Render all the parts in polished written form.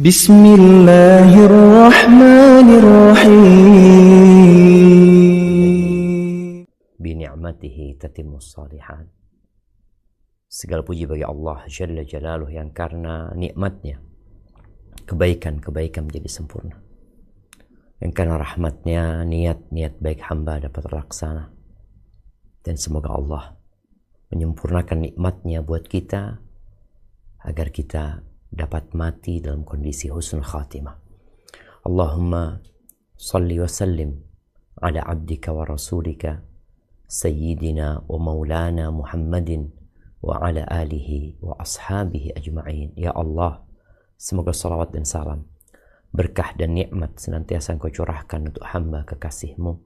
Bismillahirrahmanirrahim. Bini'matihi tatimmus shalihat. Segala puji bagi Allah Jalla Jalaluh yang karena nikmatnya kebaikan-kebaikan menjadi sempurna. Yang karena rahmatnya niat-niat baik hamba dapat terlaksana. Dan semoga Allah menyempurnakan nikmatnya buat kita agar kita dapat mati dalam kondisi husnul khatimah. Allahumma salli wa sallim ala abdika wa rasulika sayyidina wa maulana Muhammadin wa ala alihi wa ashabihi ajma'in. Ya Allah, semoga salawat dan salam, berkah dan nikmat senantiasa Engkau curahkan untuk hamba kekasih-Mu,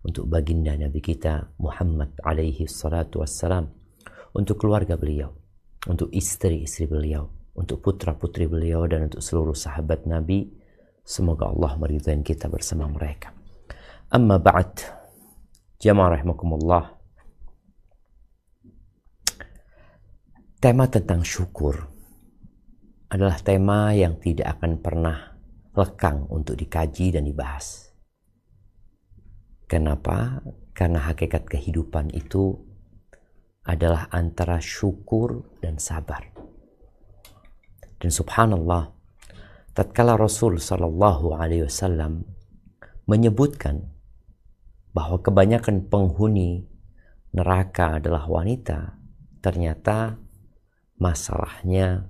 untuk baginda Nabi kita Muhammad alaihi salatu wassalam, untuk keluarga beliau, untuk istri-istri beliau, untuk putra-putri beliau, dan untuk seluruh sahabat Nabi. Semoga Allah meridhai kita bersama mereka. Amma ba'd, jamaah rahimakumullah. Tema tentang syukur adalah tema yang tidak akan pernah lekang untuk dikaji dan dibahas. Kenapa? Karena hakikat kehidupan itu adalah antara syukur dan sabar. Dan subhanallah, tatkala Rasul sallallahu alaihi wasallam menyebutkan bahwa kebanyakan penghuni neraka adalah wanita, ternyata masalahnya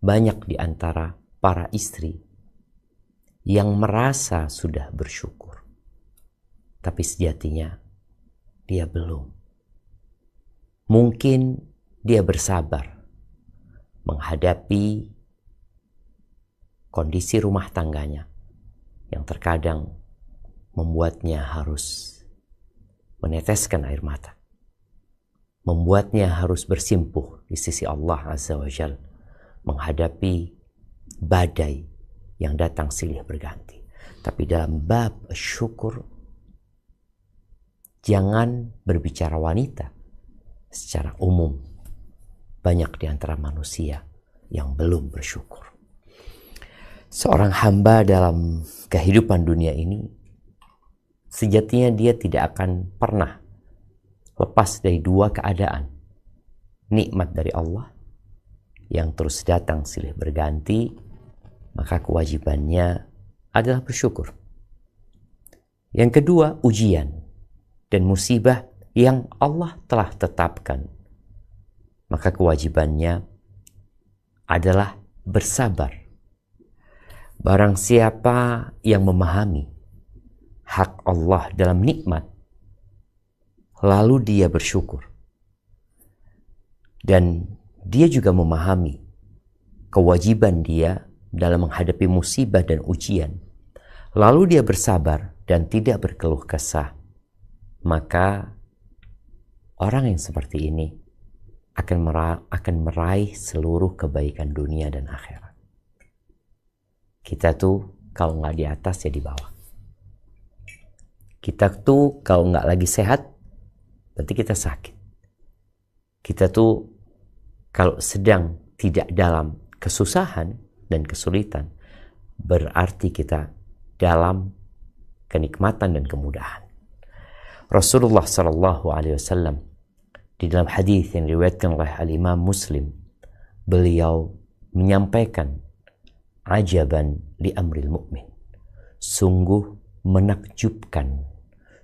banyak di antara para istri yang merasa sudah bersyukur, tapi sejatinya dia belum. Mungkin dia bersabar menghadapi kondisi rumah tangganya yang terkadang membuatnya harus meneteskan air mata, membuatnya harus bersimpuh di sisi Allah Azza wa Jal, menghadapi badai yang datang silih berganti. Tapi dalam bab syukur, jangan berbicara wanita, secara umum banyak di antara manusia yang belum bersyukur. Seorang hamba dalam kehidupan dunia ini, sejatinya dia tidak akan pernah lepas dari dua keadaan. Nikmat dari Allah yang terus datang silih berganti, maka kewajibannya adalah bersyukur. Yang kedua, ujian dan musibah yang Allah telah tetapkan, maka kewajibannya adalah bersabar. Barang siapa yang memahami hak Allah dalam nikmat, lalu dia bersyukur, dan dia juga memahami kewajiban dia dalam menghadapi musibah dan ujian, lalu dia bersabar dan tidak berkeluh kesah, maka orang yang seperti ini akan meraih seluruh kebaikan dunia dan akhirat. Kita tuh kalau nggak di atas ya di bawah. Kita tuh kalau nggak lagi sehat, berarti kita sakit. Kita tuh kalau sedang tidak dalam kesusahan dan kesulitan, berarti kita dalam kenikmatan dan kemudahan. Rasulullah sallallahu alaihi wasallam di dalam hadis yang diriwayatkan oleh Al-Imam Muslim, beliau menyampaikan, ajaban li amril mu'min, sungguh menakjubkan,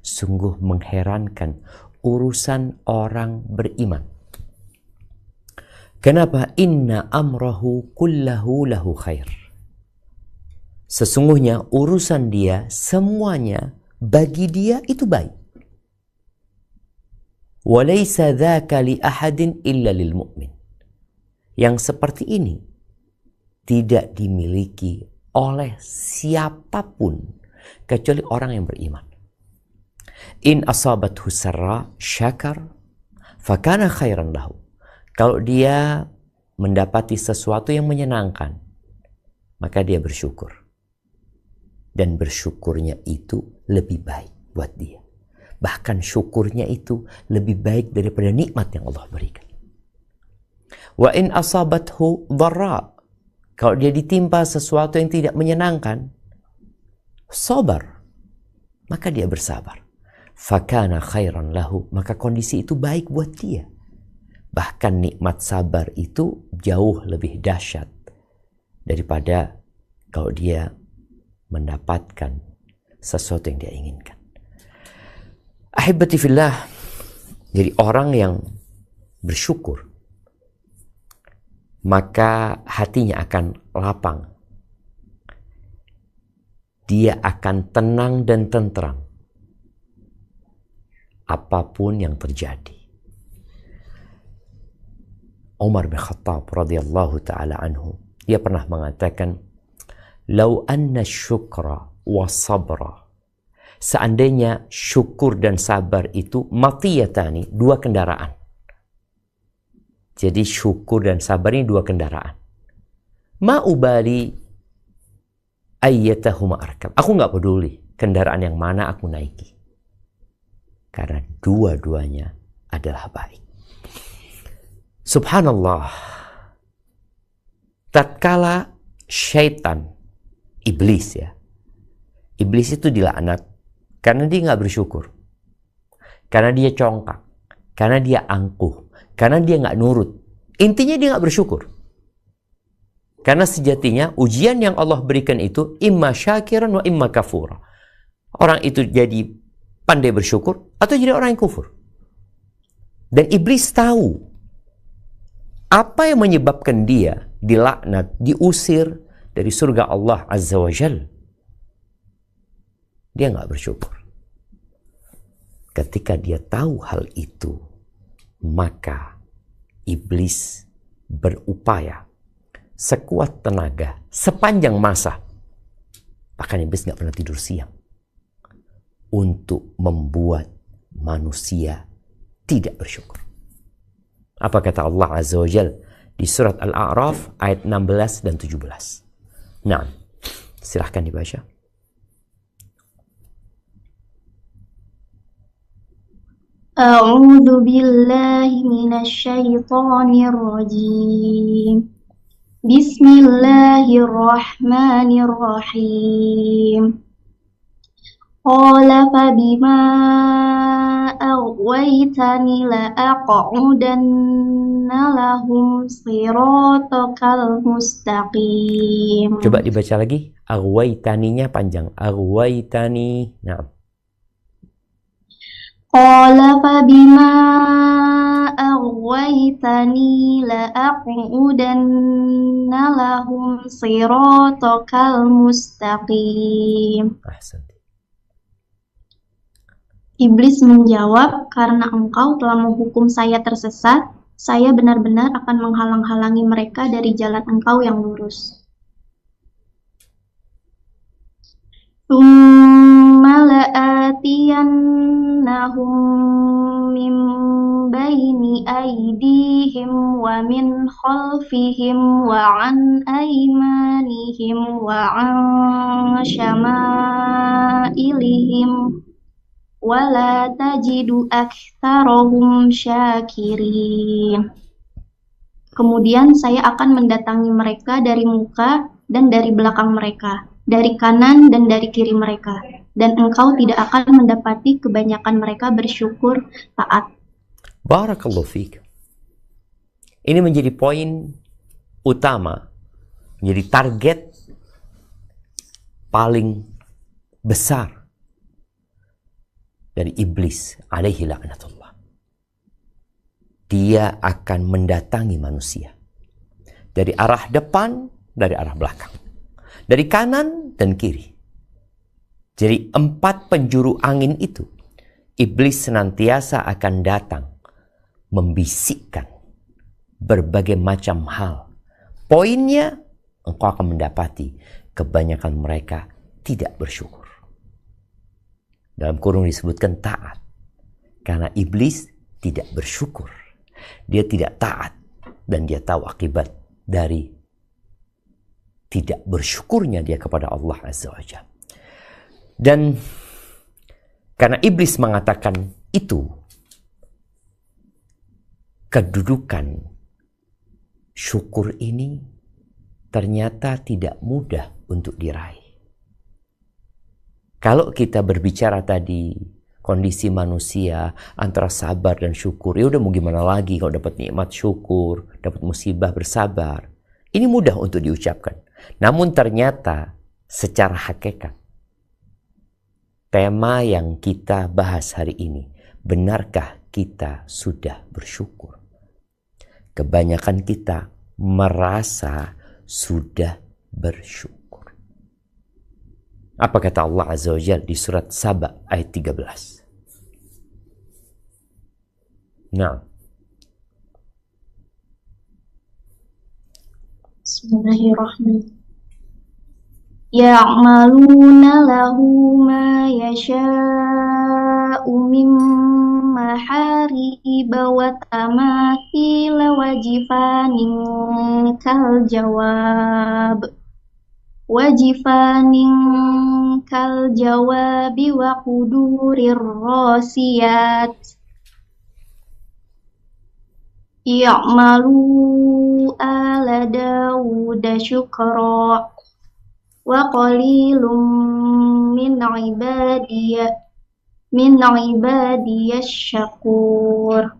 sungguh mengherankan urusan orang beriman. Kenapa? Inna amrahu kullahu lahu khair. Sesungguhnya urusan dia semuanya bagi dia itu baik. Walaysa dzaka li ahadin illa lil mu'min. Yang seperti ini tidak dimiliki oleh siapapun kecuali orang yang beriman. In asabathu sarra syakar fakana khairan lahu. Kalau dia mendapati sesuatu yang menyenangkan, maka dia bersyukur. Dan bersyukurnya itu lebih baik buat dia. Bahkan syukurnya itu lebih baik daripada nikmat yang Allah berikan. Wa in asabathu dharra, Kalau dia ditimpa sesuatu yang tidak menyenangkan, sabar, maka dia bersabar. Fakana khairan lahu, maka kondisi itu baik buat dia. Bahkan nikmat sabar itu jauh lebih dahsyat daripada kalau dia mendapatkan sesuatu yang dia inginkan. Ahibati fillah, jadi orang yang bersyukur, maka hatinya akan lapang. Dia akan tenang dan tentram apapun yang terjadi. Umar bin Khattab radhiyallahu taala anhu, dia pernah mengatakan, "Lau anna syukra wa sabra." Seandainya syukur dan sabar itu matiyatani, dua kendaraan. Jadi syukur dan sabar ini dua kendaraan. Ma ubali ayyatahuma arkab. Aku nggak peduli kendaraan yang mana aku naiki. Karena dua-duanya adalah baik. Subhanallah. Tatkala syaitan, iblis ya. Iblis itu dilaknat karena dia nggak bersyukur. Karena dia congkak. Karena dia angkuh. Karena dia nggak nurut. Intinya dia nggak bersyukur. Karena sejatinya ujian yang Allah berikan itu imma syakiran wa imma kafura. Orang itu jadi pandai bersyukur atau jadi orang yang kufur. Dan iblis tahu apa yang menyebabkan dia dilaknat, diusir dari surga Allah Azza wa Jal. Dia nggak bersyukur. Ketika dia tahu hal itu, maka iblis berupaya sekuat tenaga, sepanjang masa. Bahkan iblis nggak pernah tidur siang. Untuk membuat manusia tidak bersyukur. Apa kata Allah Azza wa Jal di surat Al-A'raf ayat 16 dan 17. Nah, silahkan dibaca. A'udzu billahi minasy syaithanir rajim. Bismillahirrahmanirrahim. Qala fabima aghwaytani la'aq'udanna lahum siratakal mustaqim. Coba dibaca lagi. Aghwaytaninya panjang. Aghwaytani. Nah. Qala fabima aghwaytani la'aq'udanna lahum siratakal mustaqim. Ahsanti. Iblis menjawab, karena engkau telah menghukum saya tersesat, saya benar-benar akan menghalang-halangi mereka dari jalan engkau yang lurus. Tsumma la'atiyannahum min baini aydihim wa min khalfihim wa an aymanihim wa an syama'ilihim wala tajidu aktsarahum syakirin. Kemudian saya akan mendatangi mereka dari muka dan dari belakang mereka, dari kanan dan dari kiri mereka, dan engkau tidak akan mendapati kebanyakan mereka bersyukur taat. Barakallahu fiik. Ini menjadi poin utama, menjadi target paling besar dari iblis alaihi laknatullah. Dia akan mendatangi manusia dari arah depan, dari arah belakang, dari kanan dan kiri. Jadi 4 penjuru angin itu iblis senantiasa akan datang membisikkan berbagai macam hal. Poinnya, engkau akan mendapati kebanyakan mereka tidak bersyukur. Dalam kurung disebutkan taat. Karena iblis tidak bersyukur. Dia tidak taat. Dan dia tahu akibat dari tidak bersyukurnya dia kepada Allah Azza wa Jalla. Dan karena iblis mengatakan itu, kedudukan syukur ini ternyata tidak mudah untuk diraih. Kalau kita berbicara tadi kondisi manusia antara sabar dan syukur, ya udah mau gimana lagi kalau dapat nikmat syukur, dapat musibah bersabar. Ini mudah untuk diucapkan. Namun ternyata secara hakikat, tema yang kita bahas hari ini, benarkah kita sudah bersyukur? Kebanyakan kita merasa sudah bersyukur. Apa kata Allah Azza wa Jalla di surat Saba ayat 13? Nah. Bismillahirrahmanirrahim. Ya'maluna lahu ma yasha'u min mahariba wa tamathila wa jifanin kal jawab wa qudurir rasiyat ya'malu ala Dawuda syukra wa qalilum min ibadiyas syakur.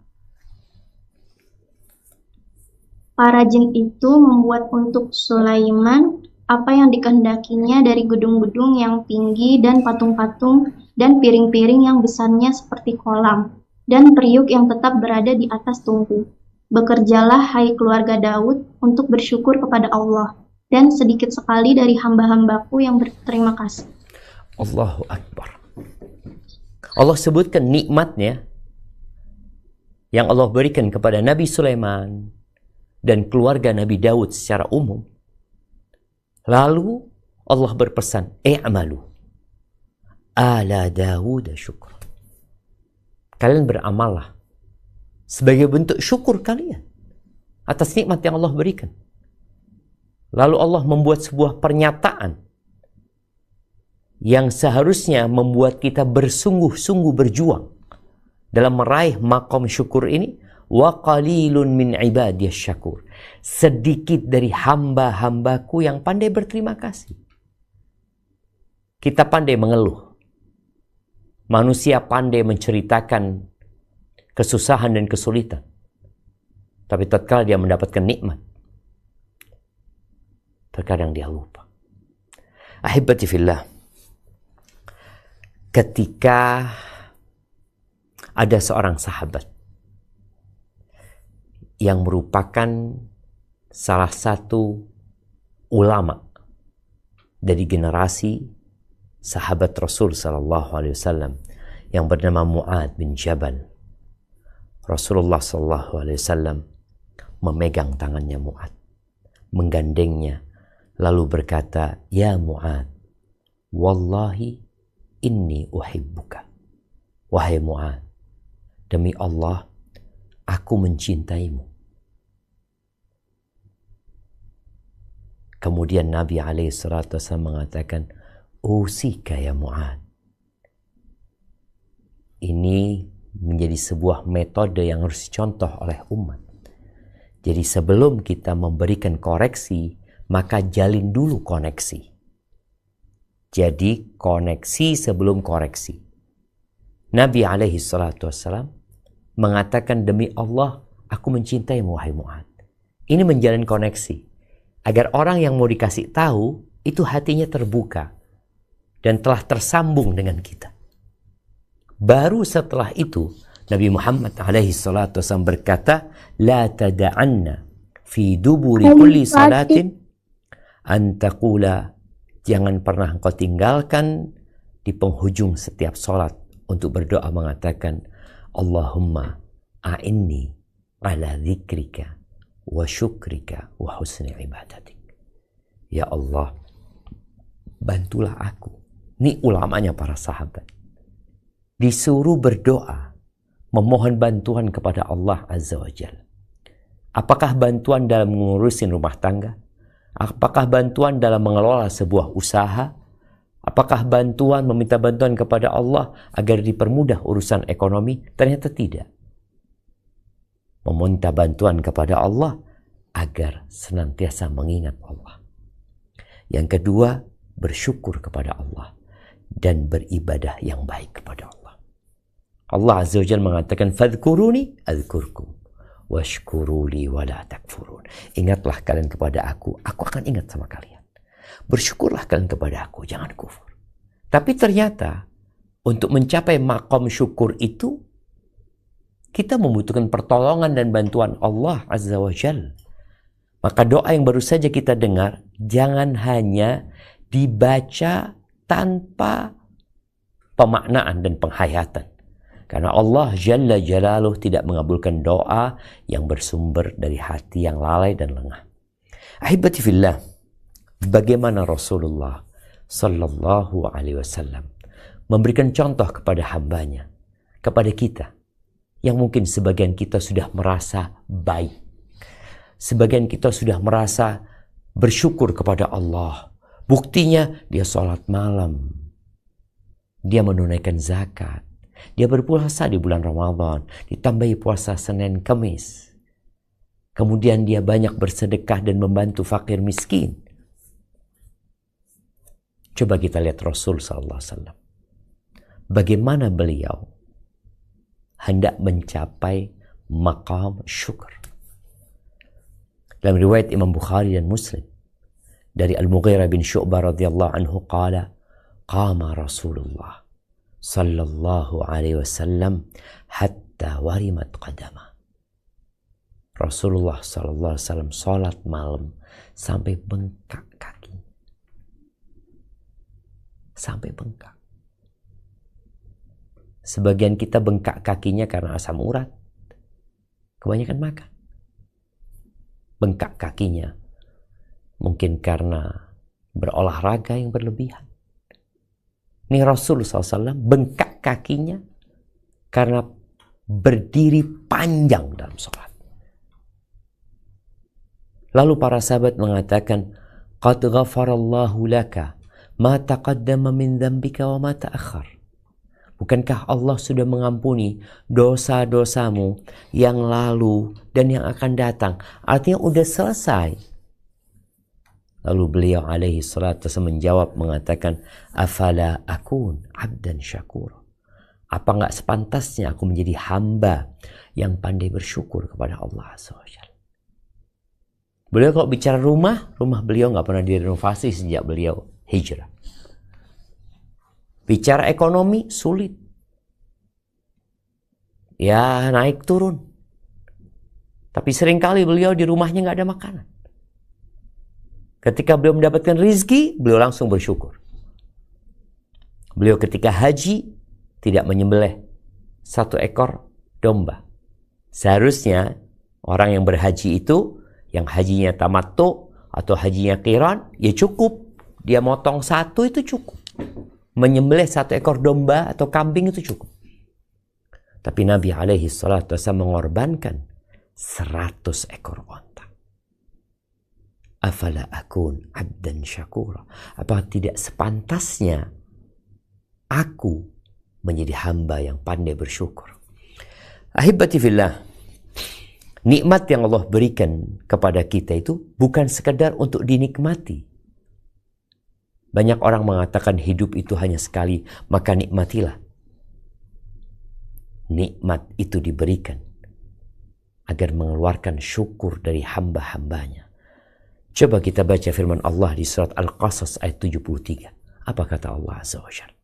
Para jin itu membuat untuk Sulaiman apa yang dikehendakinya dari gedung-gedung yang tinggi dan patung-patung dan piring-piring yang besarnya seperti kolam dan periuk yang tetap berada di atas tungku. Bekerjalah hai keluarga Daud untuk bersyukur kepada Allah, dan sedikit sekali dari hamba-hambaku yang berterima kasih. Allahu Akbar. Allah sebutkan nikmatnya yang Allah berikan kepada Nabi Sulaiman dan keluarga Nabi Daud secara umum. Lalu Allah berpesan, i'malu ala Dawud syukur. Kalian beramallah sebagai bentuk syukur kalian atas nikmat yang Allah berikan. Lalu Allah membuat sebuah pernyataan yang seharusnya membuat kita bersungguh-sungguh berjuang dalam meraih maqam syukur ini. Wa qalilun min ibadiyas syakur. Sedikit dari hamba-hambaku yang pandai berterima kasih. Kita pandai mengeluh. Manusia pandai menceritakan kesusahan dan kesulitan. Tapi tatkala dia mendapatkan nikmat, terkadang dia lupa. Ahibati fillah, ketika ada seorang sahabat yang merupakan salah satu ulama dari generasi sahabat Rasul sallallahu alaihi wasallam yang bernama Mu'ad bin Jabal. Rasulullah sallallahu alaihi wasallam memegang tangannya Mu'ad, menggandengnya, lalu berkata, "Ya Mu'ad, wallahi inni uhibbuka." Wahai Mu'ad, demi Allah, aku mencintaimu. Kemudian Nabi SAW mengatakan, "Usika ya Mu'ad." Ini menjadi sebuah metode yang harus dicontoh oleh umat. Jadi sebelum kita memberikan koreksi, maka jalin dulu koneksi. Jadi koneksi sebelum koreksi. Nabi SAW mengatakan, "Demi Allah, aku mencintaimu wahai Mu'ad." Ini menjalin koneksi agar orang yang mau dikasih tahu itu hatinya terbuka dan telah tersambung dengan kita. Baru setelah itu Nabi Muhammad SAW berkata, "La tada'anna fi duburi kulli salatin an taqula." Jangan pernah engkau tinggalkan di penghujung setiap salat untuk berdoa mengatakan, "Allahumma a'inni ala dzikrika wa syukrika wa husni ibadatik." Ya Allah, bantulah aku. Ini ulamanya para sahabat. Disuruh berdoa, memohon bantuan kepada Allah Azza wa Jalla. Apakah bantuan dalam mengurusin rumah tangga? Apakah bantuan dalam mengelola sebuah usaha? Apakah bantuan meminta bantuan kepada Allah agar dipermudah urusan ekonomi? Ternyata tidak. Meminta bantuan kepada Allah agar senantiasa mengingat Allah. Yang kedua, bersyukur kepada Allah dan beribadah yang baik kepada Allah. Allah Azza wa Jalla mengatakan, "Fadhkuruni adzkurkum washkuruli wala takfurun." Ingatlah kalian kepada aku akan ingat sama kalian. Bersyukurlah kalian kepada aku, jangan kufur. Tapi ternyata untuk mencapai maqam syukur itu kita membutuhkan pertolongan dan bantuan Allah Azza wa Jalla. Maka doa yang baru saja kita dengar jangan hanya dibaca tanpa pemaknaan dan penghayatan. Karena Allah Jalla Jalaluh tidak mengabulkan doa yang bersumber dari hati yang lalai dan lengah. Ahibati fillah, bagaimana Rasulullah Sallallahu Alaihi Wasallam memberikan contoh kepada hambanya, kepada kita, yang mungkin sebagian kita sudah merasa baik. Sebagian kita sudah merasa bersyukur kepada Allah. Buktinya dia sholat malam. Dia menunaikan zakat. Dia berpuasa di bulan Ramadan. Ditambahi puasa Senin Kamis. Kemudian dia banyak bersedekah dan membantu fakir miskin. Coba kita lihat Rasul SAW. Bagaimana beliau hendak mencapai maqam syukur. Dalam riwayat Imam Bukhari dan Muslim dari Al-Mughirah bin Syu'bah radhiyallahu anhu qala qama Rasulullah sallallahu alaihi wasallam hatta warimat qadama. Rasulullah sallallahu alaihi wasallam salat malam sampai bengkak kaki. Sampai bengkak. Sebagian kita bengkak kakinya karena asam urat. Kebanyakan makan. Bengkak kakinya mungkin karena berolahraga yang berlebihan. Ini Rasulullah SAW bengkak kakinya karena berdiri panjang dalam sholat. Lalu para sahabat mengatakan, "Qad ghafarallahu laka ma taqaddama min dzambika wa ma ta'akhkhar." Bukankah Allah sudah mengampuni dosa-dosamu yang lalu dan yang akan datang? Artinya udah selesai. Lalu beliau alaihi salatu wasallam menjawab mengatakan, "Afala akun abdan syakur." Apa enggak sepantasnya aku menjadi hamba yang pandai bersyukur kepada Allah SWT. Beliau kalau bicara rumah beliau nggak pernah direnovasi sejak beliau hijrah. Bicara ekonomi sulit. Ya naik turun. Tapi seringkali beliau di rumahnya nggak ada makanan. Ketika beliau mendapatkan rizki, beliau langsung bersyukur. Beliau ketika haji tidak menyembelih 1 ekor domba. Seharusnya orang yang berhaji itu, yang hajinya tamattu atau hajinya qiran, ya cukup. Dia motong 1 itu cukup. Menyembelih 1 ekor domba atau kambing itu cukup. Tapi Nabi alaihi salatu wasallam mengorbankan 100 ekor onta. Afala akun abdan syakura. Apa tidak sepantasnya aku menjadi hamba yang pandai bersyukur? Ahibati fillah, nikmat yang Allah berikan kepada kita itu bukan sekedar untuk dinikmati. Banyak orang mengatakan hidup itu hanya sekali, maka nikmatilah. Nikmat itu diberikan agar mengeluarkan syukur dari hamba-hambanya. Coba kita baca firman Allah di surat Al-Qasas ayat 73. Apa kata Allah Azza wa Jalla?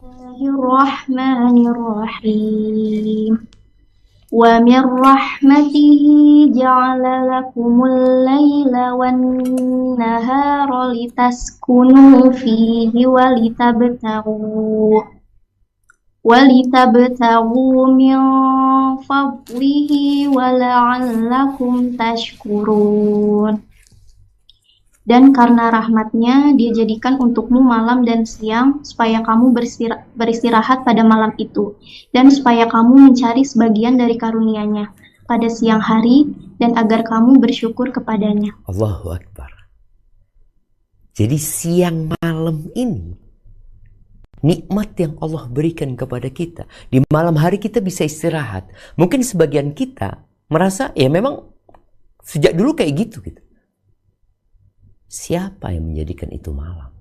Bismillahirrahmanirrahim. وَمِنْ رَحْمَتِهِ جَعَلَ لَكُمُ اللَّيْلَ وَالنَّهَارَ لِتَسْكُنُوا فِيهِ وَلِتَبْتَغُوا مِنْ فَضْلِهِ وَلَعَلَّكُمْ تَشْكُرُونَ. Dan karena rahmatnya dia jadikan untukmu malam dan siang supaya kamu beristirahat pada malam itu, dan supaya kamu mencari sebagian dari karunia-Nya pada siang hari, dan agar kamu bersyukur kepadanya. Allahu Akbar. Jadi siang malam ini nikmat yang Allah berikan kepada kita. Di malam hari kita bisa istirahat. Mungkin sebagian kita merasa ya memang sejak dulu kayak gitu. Siapa yang menjadikan itu malam?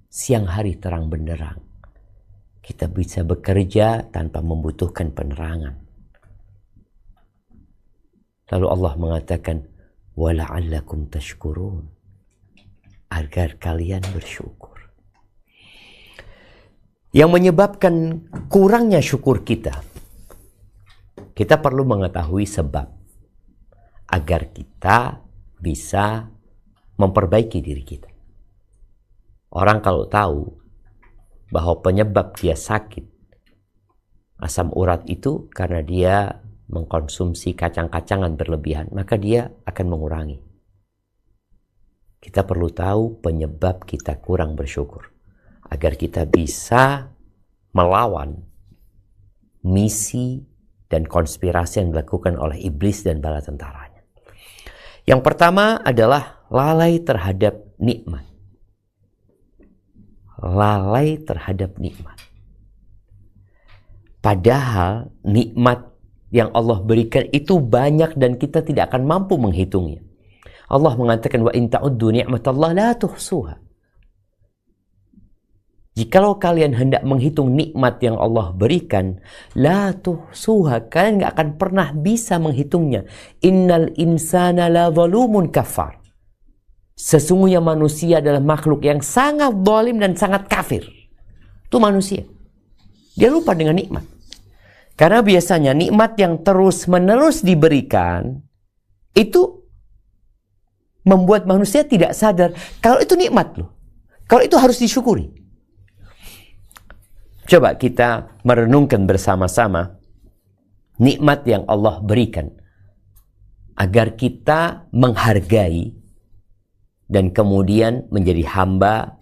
Siang hari terang benderang. Kita bisa bekerja tanpa membutuhkan penerangan. Lalu Allah mengatakan, وَلَعَلَّكُمْ تَشْكُرُونَ, agar kalian bersyukur. Yang menyebabkan kurangnya syukur kita perlu mengetahui sebab agar kita bisa memperbaiki diri kita. Orang kalau tahu bahwa penyebab dia sakit asam urat itu karena dia mengkonsumsi kacang-kacangan berlebihan, maka dia akan mengurangi. Kita perlu tahu penyebab kita kurang bersyukur agar kita bisa melawan misi dan konspirasi yang dilakukan oleh iblis dan bala tentaranya. Yang pertama adalah lalai terhadap nikmat. Lalai terhadap nikmat. Padahal nikmat yang Allah berikan itu banyak dan kita tidak akan mampu menghitungnya. Allah mengatakan, wa in ta'uddu ni'matallah la tuhsuha. Jikalau kalian hendak menghitung nikmat yang Allah berikan, la tuhsuha, kalian nggak akan pernah bisa menghitungnya. Innal insana la zalumun kafar. Sesungguhnya manusia adalah makhluk yang sangat zalim dan sangat kafir. Itu manusia. Dia lupa dengan nikmat. Karena biasanya nikmat yang terus-menerus diberikan itu membuat manusia tidak sadar kalau itu nikmat loh. Kalau itu harus disyukuri. Coba kita merenungkan bersama-sama nikmat yang Allah berikan agar kita menghargai dan kemudian menjadi hamba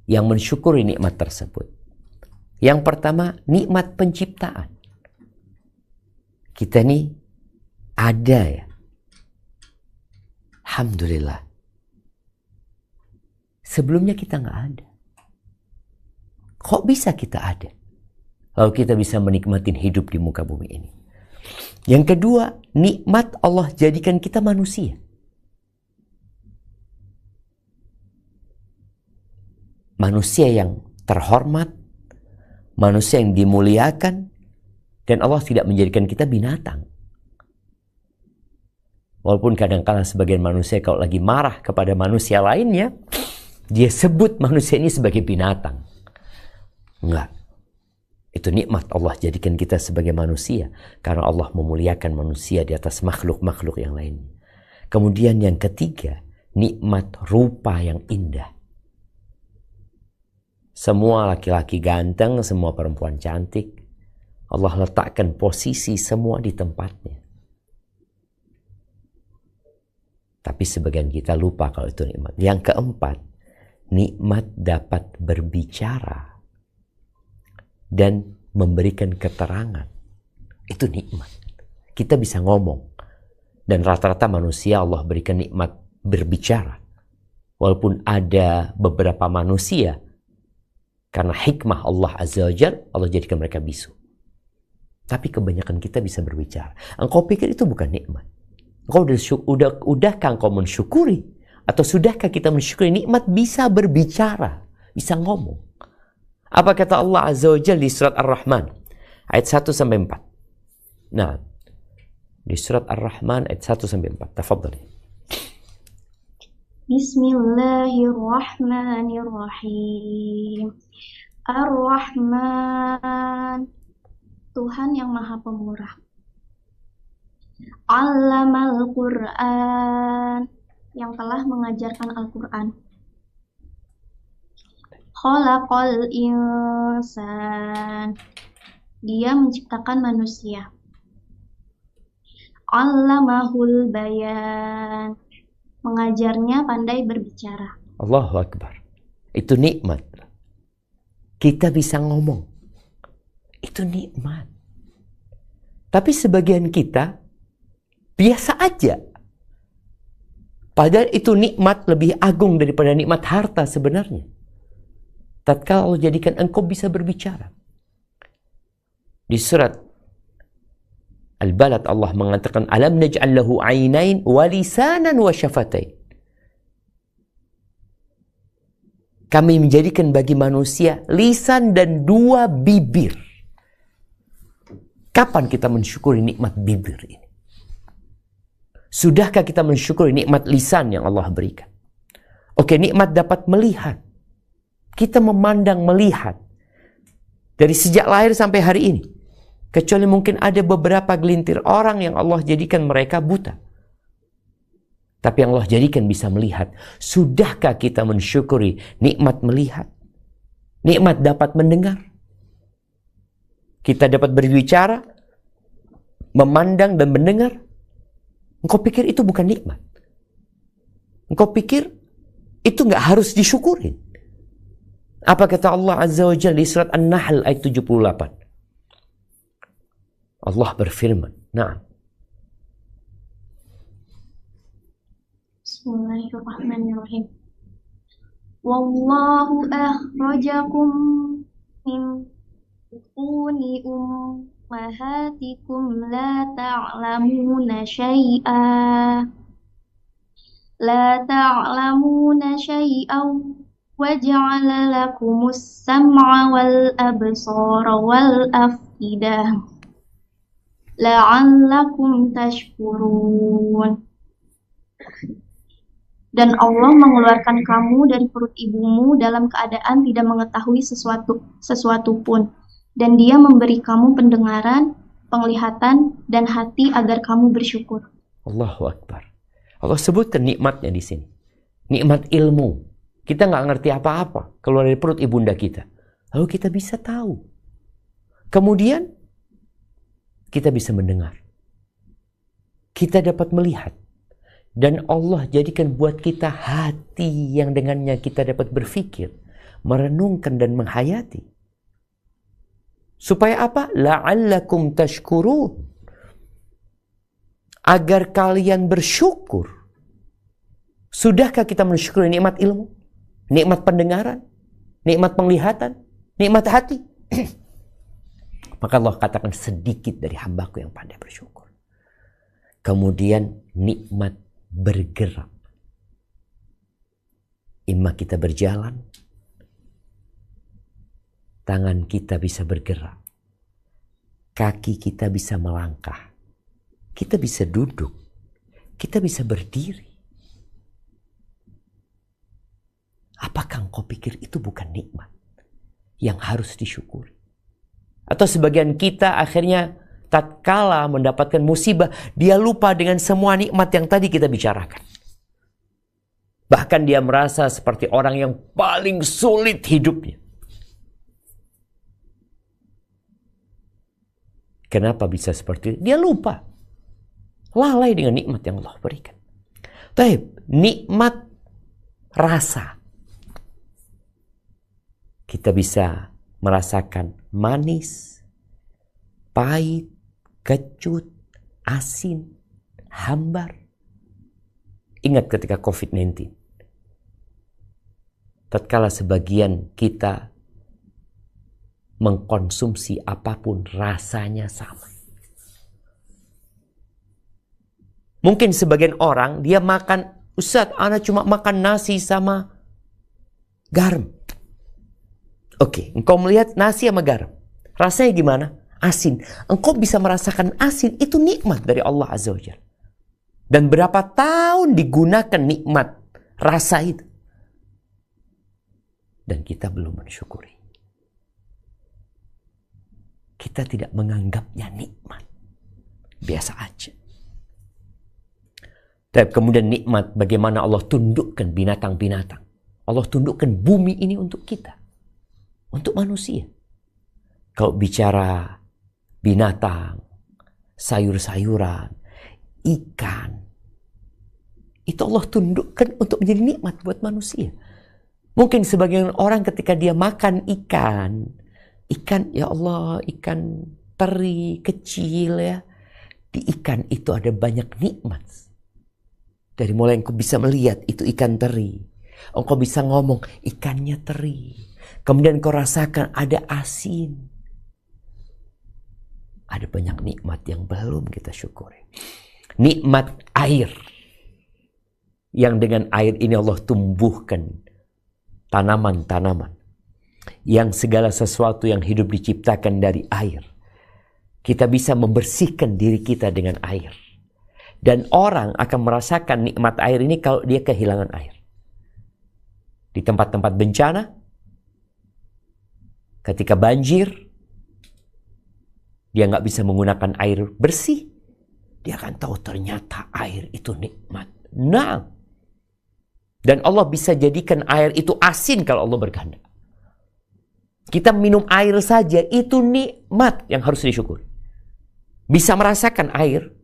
yang mensyukuri nikmat tersebut. Yang pertama, nikmat penciptaan. Kita nih ada ya. Alhamdulillah. Sebelumnya kita nggak ada. Kok bisa kita ada? Lalu kita bisa menikmati hidup di muka bumi ini. Yang kedua, nikmat Allah jadikan kita manusia. Manusia yang terhormat, manusia yang dimuliakan, dan Allah tidak menjadikan kita binatang. Walaupun kadang-kala sebagian manusia kalau lagi marah kepada manusia lainnya, dia sebut manusia ini sebagai binatang. Enggak. Itu nikmat Allah jadikan kita sebagai manusia. Karena Allah memuliakan manusia di atas makhluk-makhluk yang lain. Kemudian yang ketiga, nikmat rupa yang indah. Semua laki-laki ganteng, semua perempuan cantik. Allah letakkan posisi semua di tempatnya. Tapi sebagian kita lupa kalau itu nikmat. Yang keempat, nikmat dapat berbicara dan memberikan keterangan. Itu nikmat. Kita bisa ngomong. Dan rata-rata manusia Allah berikan nikmat berbicara. Walaupun ada beberapa manusia, karena hikmah Allah Azza wa Jalla, Allah jadikan mereka bisu. Tapi kebanyakan kita bisa berbicara. Engkau pikir itu bukan nikmat? Udahkah engkau mensyukuri? Atau sudahkah kita mensyukuri nikmat bisa berbicara, bisa ngomong? Apa kata Allah Azza wa Jalla di surat Ar-Rahman ayat 1-4? Nah, di surat Ar-Rahman ayat 1-4. Tafadhali. Bismillahirrahmanirrahim. Ar-Rahman, Tuhan yang Maha Pemurah. Allamal Qur'an, yang telah mengajarkan Al-Quran. Khalaqal insan, dia menciptakan manusia. Allamahul bayan, mengajarnya pandai berbicara. Allahu Akbar. Itu nikmat. Kita bisa ngomong. Itu nikmat. Tapi sebagian kita biasa aja. Padahal itu nikmat lebih agung daripada nikmat harta sebenarnya. Tatkala Allah jadikan engkau bisa berbicara. Di surat Al-Balad Allah mengatakan alam naj'al lahu 'ainain wa lisanan wa syafatain. Kami menjadikan bagi manusia lisan dan 2 bibir. Kapan kita mensyukuri nikmat bibir ini? Sudahkah kita mensyukuri nikmat lisan yang Allah berikan? Oke, nikmat dapat melihat. Kita memandang, melihat. Dari sejak lahir sampai hari ini. Kecuali mungkin ada beberapa gelintir orang yang Allah jadikan mereka buta. Tapi yang Allah jadikan bisa melihat. Sudahkah kita mensyukuri nikmat melihat? Nikmat dapat mendengar? Kita dapat berbicara, memandang dan mendengar? Engkau pikir itu bukan nikmat? Engkau pikir itu nggak harus disyukurin? Apa kata Allah Azza wa Jalla di surat An-Nahl ayat 78? Allah berfirman, "Na'am." Bismillahirrahmanirrahim. Wallahu akhrajakum min butuni ummahatikum la ta'lamuna syai'an wa ja'ala lakumus sam'a wal absara wal afidah la'allakum tashkurun. Dan Allah mengeluarkan kamu dari perut ibumu dalam keadaan tidak mengetahui sesuatu pun. Dan Dia memberi kamu pendengaran, penglihatan, dan hati agar kamu bersyukur. Allahu Akbar. Allah sebutkan nikmatnya di sini. Nikmat ilmu. Kita nggak ngerti apa-apa keluar dari perut ibunda kita. Lalu kita bisa tahu. Kemudian kita bisa mendengar. Kita dapat melihat. Dan Allah jadikan buat kita hati yang dengannya kita dapat berpikir, merenungkan dan menghayati. Supaya apa? La'allakum tashkurun. Agar kalian bersyukur. Sudahkah kita mensyukuri nikmat ilmu? Nikmat pendengaran? Nikmat penglihatan? Nikmat hati? Maka Allah katakan sedikit dari hambaku yang pandai bersyukur. Kemudian nikmat bergerak. Imma kita berjalan, tangan kita bisa bergerak, kaki kita bisa melangkah, kita bisa duduk, kita bisa berdiri. Apakah engkau pikir itu bukan nikmat yang harus disyukuri? Atau sebagian kita akhirnya tatkala mendapatkan musibah, dia lupa dengan semua nikmat yang tadi kita bicarakan. Bahkan dia merasa seperti orang yang paling sulit hidupnya. Kenapa bisa seperti itu? Dia lupa. Lalai dengan nikmat yang Allah berikan. Taib, nikmat rasa. Kita bisa merasakan manis, pahit, kecut, asin, hambar. Ingat ketika COVID-19. Tatkala sebagian kita mengkonsumsi apapun rasanya sama. Mungkin sebagian orang dia makan, Ustaz, ana cuma makan nasi sama garam. Oke, engkau melihat nasi sama garam. Rasanya gimana? Asin. Engkau bisa merasakan asin, itu nikmat dari Allah Azza wa Jalla. Dan berapa tahun digunakan nikmat rasa itu. Dan kita belum mensyukuri. Kita tidak menganggapnya nikmat. Biasa aja. Dan kemudian nikmat bagaimana Allah tundukkan binatang-binatang. Allah tundukkan bumi ini untuk kita. Untuk manusia. Kalau bicara binatang, sayur-sayuran, ikan, itu Allah tundukkan untuk menjadi nikmat buat manusia. Mungkin sebagian orang ketika dia makan ikan, ya Allah, ikan teri kecil ya. Di ikan itu ada banyak nikmat. Dari mulai engkau bisa melihat itu ikan teri. Engkau bisa ngomong ikannya teri. Kemudian engkau rasakan ada asin. Ada banyak nikmat yang belum kita syukuri. Nikmat air. Yang dengan air ini Allah tumbuhkan tanaman-tanaman. Yang segala sesuatu yang hidup diciptakan dari air. Kita bisa membersihkan diri kita dengan air. Dan orang akan merasakan nikmat air ini kalau dia kehilangan air. Di tempat-tempat bencana, ketika banjir, dia nggak bisa menggunakan air bersih, dia akan tahu ternyata air itu nikmat. Nah, dan Allah bisa jadikan air itu asin kalau Allah berkehendak. Kita minum air saja itu nikmat yang harus disyukuri. Bisa merasakan air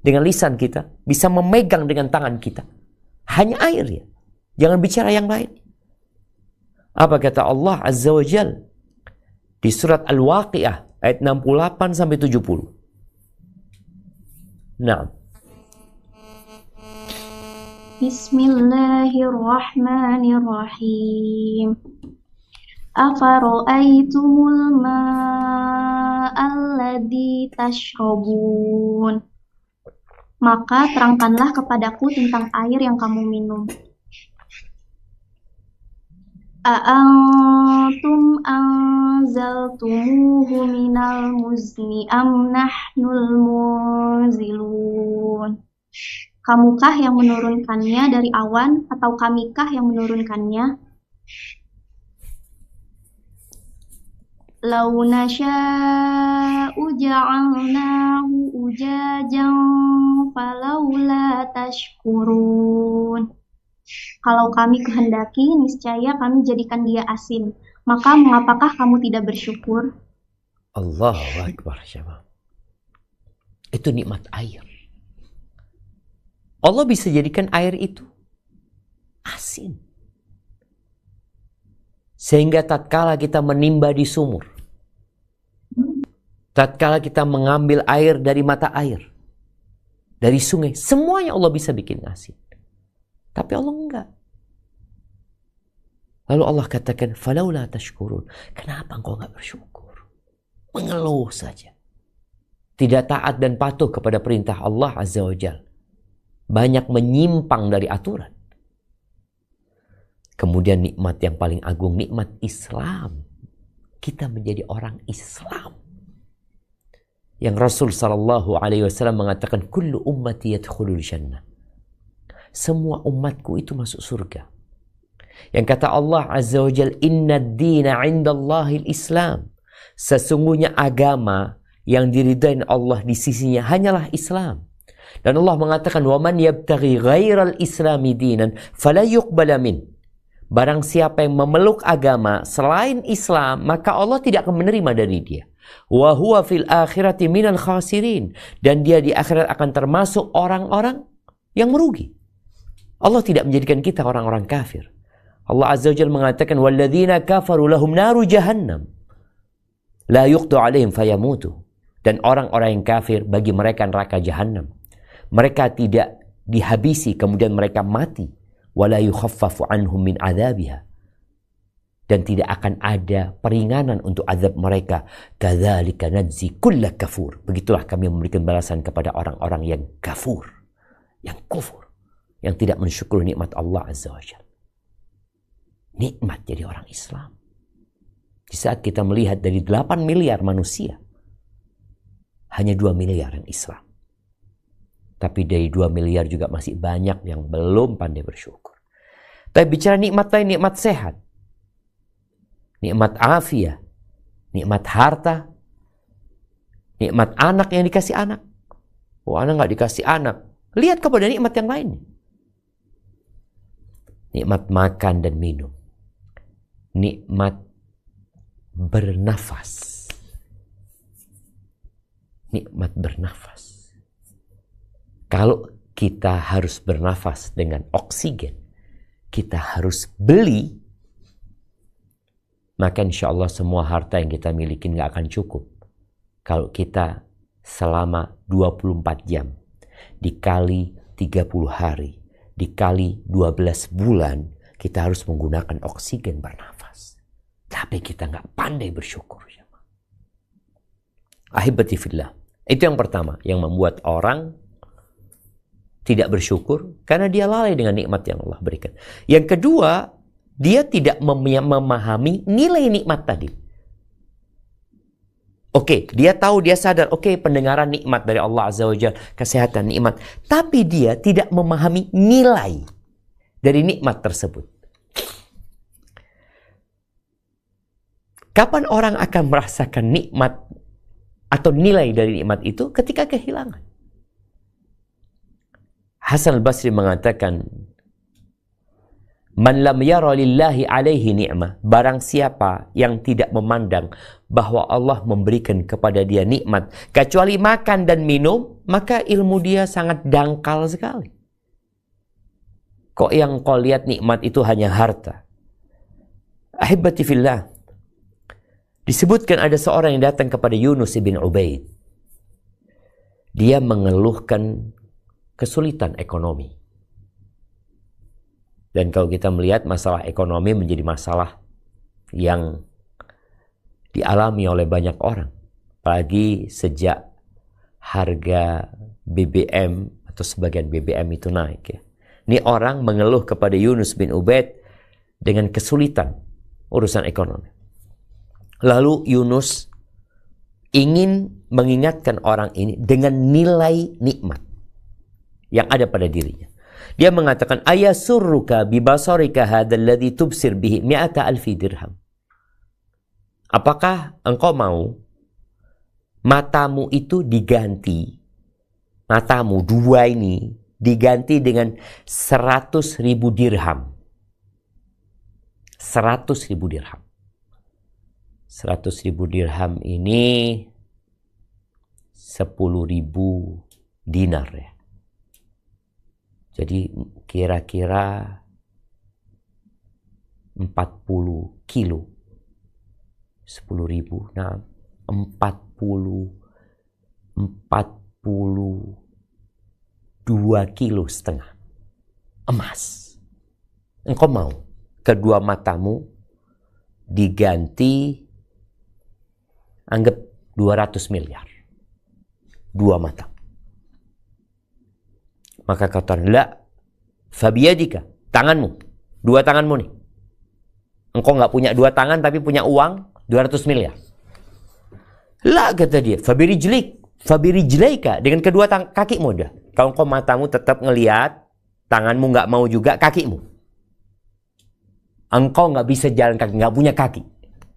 dengan lisan kita, bisa memegang dengan tangan kita. Hanya air ya. Jangan bicara yang lain. Apa kata Allah Azza wa Jal di surat Al-Waqi'ah ayat 68 sampai 70. Nah. Bismillahirrahmanirrahim. Afara'aitumul ma'alladzi tashrabun. Maka terangkanlah kepadaku tentang air yang kamu minum. A'antum anzaltumuhu minal muzni am nahnul munzilun. Kamukah yang menurunkannya dari awan atau kamikah yang menurunkannya? Law nasha'u ja'alnahu ujajan falawla tashkurun. Kalau kami kehendaki, niscaya kami jadikan dia asin. Maka mengapakah kamu tidak bersyukur? Allahu Akbar. Itu nikmat air. Allah bisa jadikan air itu asin. Sehingga tatkala kita menimba di sumur, tatkala kita mengambil air dari mata air, dari sungai, semuanya Allah bisa bikin asin. Tapi Allah enggak. Lalu Allah katakan, "Falaula tashkurun." Kenapa engkau enggak bersyukur? Mengeluh saja. Tidak taat dan patuh kepada perintah Allah Azza wa Jalla. Banyak menyimpang dari aturan. Kemudian nikmat yang paling agung, nikmat Islam. Kita menjadi orang Islam. Yang Rasul SAW mengatakan, "Kullu ummati yadkhulul jannah." Semua umatku itu masuk surga. Yang kata Allah Azza wa Jal, "Inna ad-dina 'indallahil Islam." Sesungguhnya agama yang diridai Allah di sisinya hanyalah Islam. Dan Allah mengatakan, "Wa man yabtaghi ghairal islami dinan fala yuqbala min." Barang siapa yang memeluk agama selain Islam, maka Allah tidak akan menerima dari dia. Wa huwa fil akhirati minal khasirin. Dan dia di akhirat akan termasuk orang-orang yang merugi. Allah tidak menjadikan kita orang-orang kafir. Allah Azza wa Jalla mengatakan, "Walladzina kafaru lahum naru jahannam la yuqdu 'alaihim fayamutu." Dan orang-orang yang kafir bagi mereka neraka jahannam. Mereka tidak dihabisi kemudian mereka mati. Wala yukhaffafu anhum min 'adzabiha. Dan tidak akan ada peringanan untuk azab mereka. Kadzalika najzi kulla kafur. Begitulah kami memberikan balasan kepada orang-orang yang kafur, yang kufur, yang tidak mensyukuri nikmat Allah Azza wa Jalla. Nikmat jadi orang Islam. Di saat kita melihat dari 8 miliar manusia, hanya 2 miliar yang Islam. Tapi dari 2 miliar juga masih banyak yang belum pandai bersyukur. Tapi bicara nikmat lain, nikmat sehat, nikmat afiah, nikmat harta, nikmat anak yang dikasih anak. Oh, anak nggak dikasih anak. Lihat kepada nikmat yang lain. Nikmat makan dan minum. Nikmat bernafas. Nikmat bernafas. Kalau kita harus bernafas dengan oksigen, kita harus beli, maka insya Allah semua harta yang kita miliki nggak akan cukup. Kalau kita selama 24 jam, dikali 30 hari, dikali 12 bulan, kita harus menggunakan oksigen bernafas. Tapi kita nggak pandai bersyukur. Ahibati fillah. Itu yang pertama, yang membuat orang tidak bersyukur karena dia lalai dengan nikmat yang Allah berikan. Yang kedua, dia tidak memahami nilai nikmat tadi. Oke, dia tahu, dia sadar, oke, pendengaran nikmat dari Allah Azza wa Jalla, kesehatan nikmat. Tapi dia tidak memahami nilai dari nikmat tersebut. Kapan orang akan merasakan nikmat atau nilai dari nikmat itu? Ketika kehilangan. Hasan al-Basri mengatakan, Man lam yara lillahi alaihi ni'mah. Barang siapa yang tidak memandang bahwa Allah memberikan kepada dia nikmat, kecuali makan dan minum, maka ilmu dia sangat dangkal sekali. Kok yang kau lihat nikmat itu hanya harta? Ahibati fillah. Disebutkan ada seorang yang datang kepada Yunus bin Ubaid. Dia mengeluhkan kesulitan ekonomi. Dan kalau kita melihat masalah ekonomi menjadi masalah yang dialami oleh banyak orang. Apalagi sejak harga BBM atau sebagian BBM itu naik. Ya. Ini orang mengeluh kepada Yunus bin Ubaid dengan kesulitan urusan ekonomi. Lalu Yunus ingin mengingatkan orang ini dengan nilai nikmat yang ada pada dirinya. Dia mengatakan, ayasurruka bibasarika hadzal ladzi tubsir bihi 100,000 dirham. Apakah engkau mau matamu itu diganti, matamu dua ini diganti dengan 100,000 dirham? 100,000 dirham. 100,000 dirham ini 10.000 dinar ya. Jadi kira-kira 40 kilo. 10.000. Nah, 42 kilo setengah emas. Engkau mau kedua matamu diganti, anggap 200 miliar. Dua mata. Maka kata, la, fabiyadika, tanganmu, dua tanganmu nih. Engkau nggak punya dua tangan tapi punya uang 200 miliar. La, kata dia, fabirijlaika, dengan kedua kakimu dah. Kalau engkau matamu tetap ngelihat, tanganmu nggak mau juga, kakimu. Engkau nggak bisa jalan kaki, nggak punya kaki.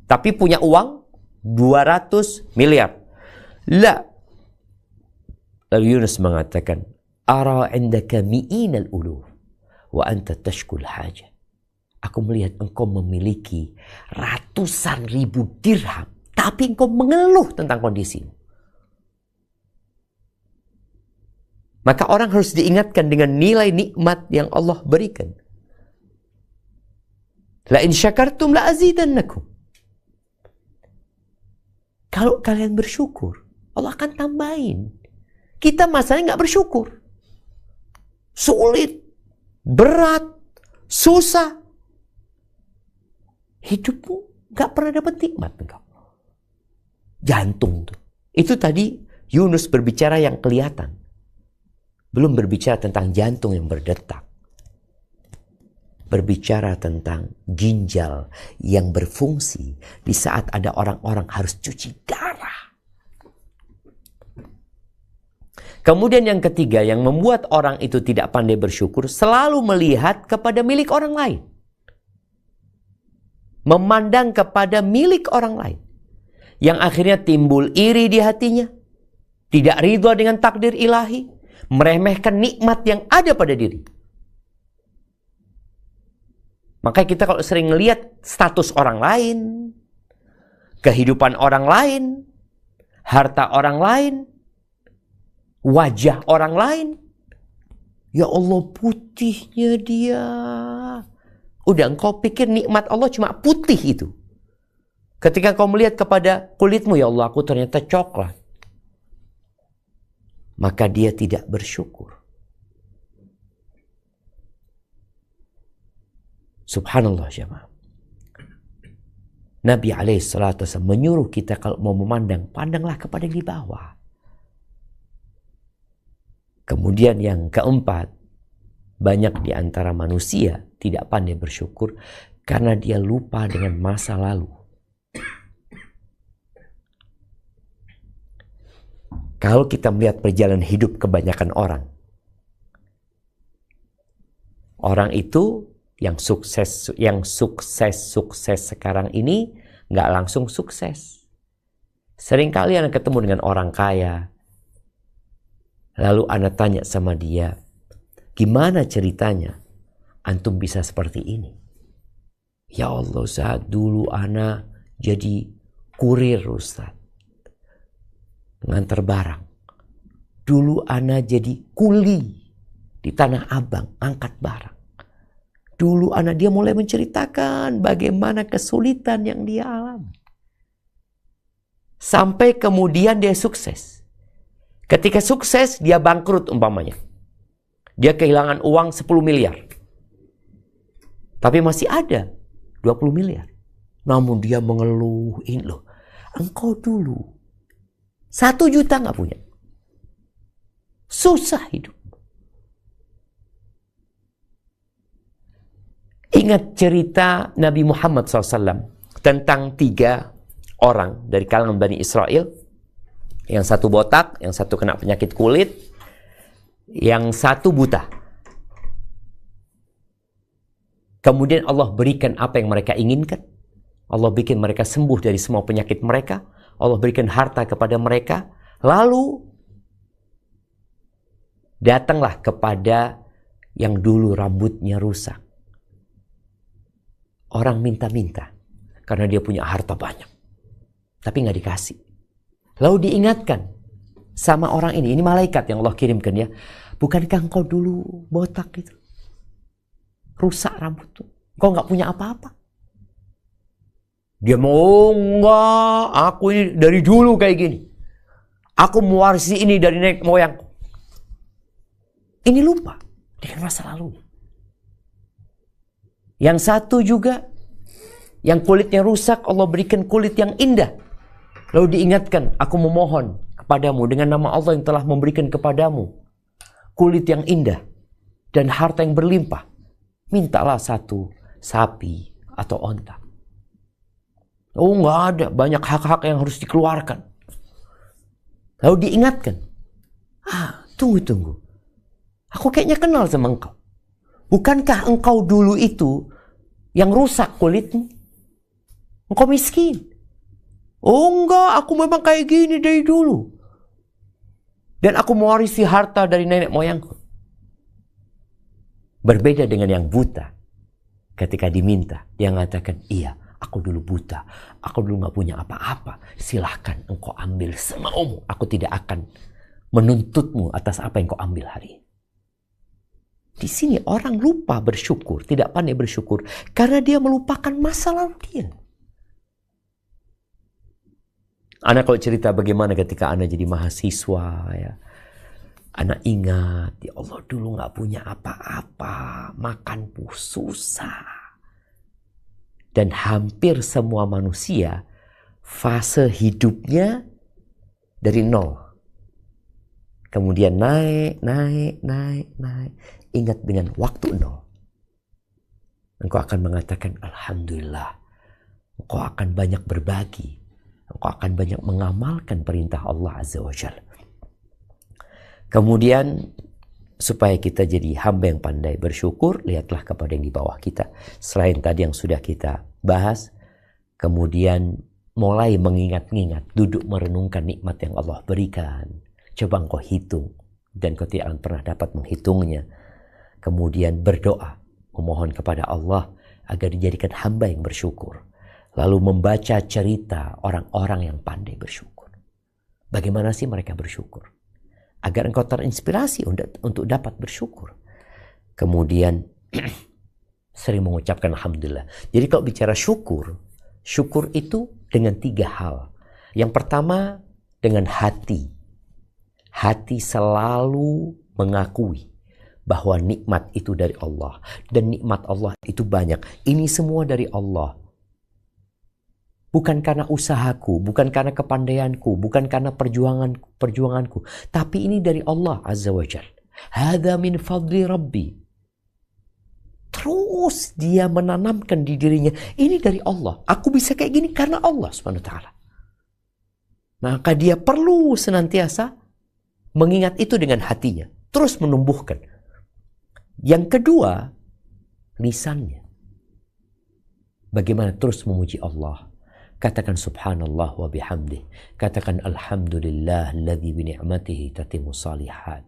Tapi punya uang 200 miliar. La. Lalu Yunus mengatakan, Ara indaka mi'inal uluf wa anta tashkul hajah. Aku melihat engkau memiliki ratusan ribu dirham, tapi engkau mengeluh tentang kondisimu. Maka orang harus diingatkan dengan nilai nikmat yang Allah berikan. La in syakartum la azidannakum. Kalau kalian bersyukur, Allah akan tambahin. Kita masalahnya nggak bersyukur. Sulit, berat, susah. Hidupmu gak pernah dapat nikmat engkau. Jantung tuh. Itu tadi Yunus berbicara yang kelihatan. Belum berbicara tentang jantung yang berdetak. Berbicara tentang ginjal yang berfungsi di saat ada orang-orang harus cuci darah. Kemudian yang ketiga yang membuat orang itu tidak pandai bersyukur, selalu melihat kepada milik orang lain. Memandang kepada milik orang lain. Yang akhirnya timbul iri di hatinya. Tidak ridha dengan takdir ilahi. Meremehkan nikmat yang ada pada diri. Maka kita kalau sering melihat status orang lain, kehidupan orang lain, harta orang lain, wajah orang lain. Ya Allah, putihnya dia. Udah, engkau pikir nikmat Allah cuma putih itu. Ketika kau melihat kepada kulitmu, ya Allah, aku ternyata coklat. Maka dia tidak bersyukur. Subhanallah jemaah. Nabi SAW menyuruh kita kalau mau memandang, pandanglah kepada yang di bawah. Kemudian yang keempat, banyak di antara manusia tidak pandai bersyukur karena dia lupa dengan masa lalu. Kalau kita melihat perjalanan hidup kebanyakan orang itu yang sukses sekarang ini nggak langsung sukses. Seringkali Anda ketemu dengan orang kaya, lalu Anda tanya sama dia, gimana ceritanya antum bisa seperti ini? Ya Allah, saat dulu Ana jadi kurir, Ustaz, ngantar barang. Dulu Ana jadi kuli di Tanah Abang, angkat barang. Dulu dia mulai menceritakan bagaimana kesulitan yang dia alami. Sampai kemudian dia sukses. Ketika sukses, dia bangkrut umpamanya. Dia kehilangan uang 10 miliar. Tapi masih ada 20 miliar. Namun dia mengeluh, ini loh, engkau dulu 1 juta nggak punya. Susah hidup. Ingat cerita Nabi Muhammad SAW tentang 3 orang dari kalangan Bani Israel. Yang satu botak, yang satu kena penyakit kulit, yang satu buta. Kemudian Allah berikan apa yang mereka inginkan. Allah bikin mereka sembuh dari semua penyakit mereka. Allah berikan harta kepada mereka. Lalu datanglah kepada yang dulu rambutnya rusak. Orang minta-minta karena dia punya harta banyak, tapi nggak dikasih. Lalu diingatkan sama orang ini malaikat yang Allah kirimkan ya. Bukankah engkau dulu botak gitu? Rusak rambut tuh. Engkau nggak punya apa-apa. Dia mau, enggak, aku ini dari dulu kayak gini. Aku mewarisi ini dari nenek moyangku. Ini lupa dengan masa lalu. Yang satu juga, yang kulitnya rusak, Allah berikan kulit yang indah. Lalu diingatkan, aku memohon kepadamu dengan nama Allah yang telah memberikan kepadamu kulit yang indah dan harta yang berlimpah. Mintalah 1 sapi atau onta. Oh, nggak ada, banyak hak-hak yang harus dikeluarkan. Lalu diingatkan, tunggu. Aku kayaknya kenal sama engkau. Bukankah engkau dulu itu yang rusak kulitmu? Engkau miskin. Oh enggak, aku memang kayak gini dari dulu. Dan aku mewarisi harta dari nenek moyangku. Berbeda dengan yang buta. Ketika diminta, dia mengatakan, iya, aku dulu buta. Aku dulu gak punya apa-apa. Silahkan engkau ambil semaumu. Aku tidak akan menuntutmu atas apa yang kau ambil hari ini. Di sini orang lupa bersyukur, tidak pandai bersyukur karena dia melupakan masa lalu dia. Anak kalau cerita bagaimana ketika anak jadi mahasiswa, ya, anak ingat, ya Allah dulu nggak punya apa-apa, makan pun susah. Dan hampir semua manusia fase hidupnya dari 0. Kemudian naik. Ingat dengan waktu 0. Engkau akan mengatakan, Alhamdulillah. Engkau akan banyak berbagi. Engkau akan banyak mengamalkan perintah Allah Azza wa Jalla. Kemudian, supaya kita jadi hamba yang pandai bersyukur, lihatlah kepada yang di bawah kita. Selain tadi yang sudah kita bahas, kemudian mulai mengingat-ingat, duduk merenungkan nikmat yang Allah berikan. Coba engkau hitung, dan kau tidak akan pernah dapat menghitungnya. Kemudian berdoa, memohon kepada Allah agar dijadikan hamba yang bersyukur. Lalu membaca cerita orang-orang yang pandai bersyukur. Bagaimana sih mereka bersyukur? Agar engkau terinspirasi untuk dapat bersyukur. Kemudian sering mengucapkan Alhamdulillah. Jadi kalau bicara syukur, syukur itu dengan 3 hal. Yang pertama dengan hati. Hati selalu mengakui bahwa nikmat itu dari Allah. Dan nikmat Allah itu banyak. Ini semua dari Allah. Bukan karena usahaku, bukan karena kepandaianku, bukan karena perjuanganku. Tapi ini dari Allah Azza wa Jalla. Hadza min fadli Rabbi. Terus dia menanamkan di dirinya, ini dari Allah. Aku bisa kayak gini karena Allah Subhanahu wa taala. Maka dia perlu senantiasa mengingat itu dengan hatinya. Terus menumbuhkan. Yang kedua, lisannya. Bagaimana terus memuji Allah. Katakan subhanallah wa bihamdih. Katakan alhamdulillah alladzi bi ni'matihi tatimmu shalihat.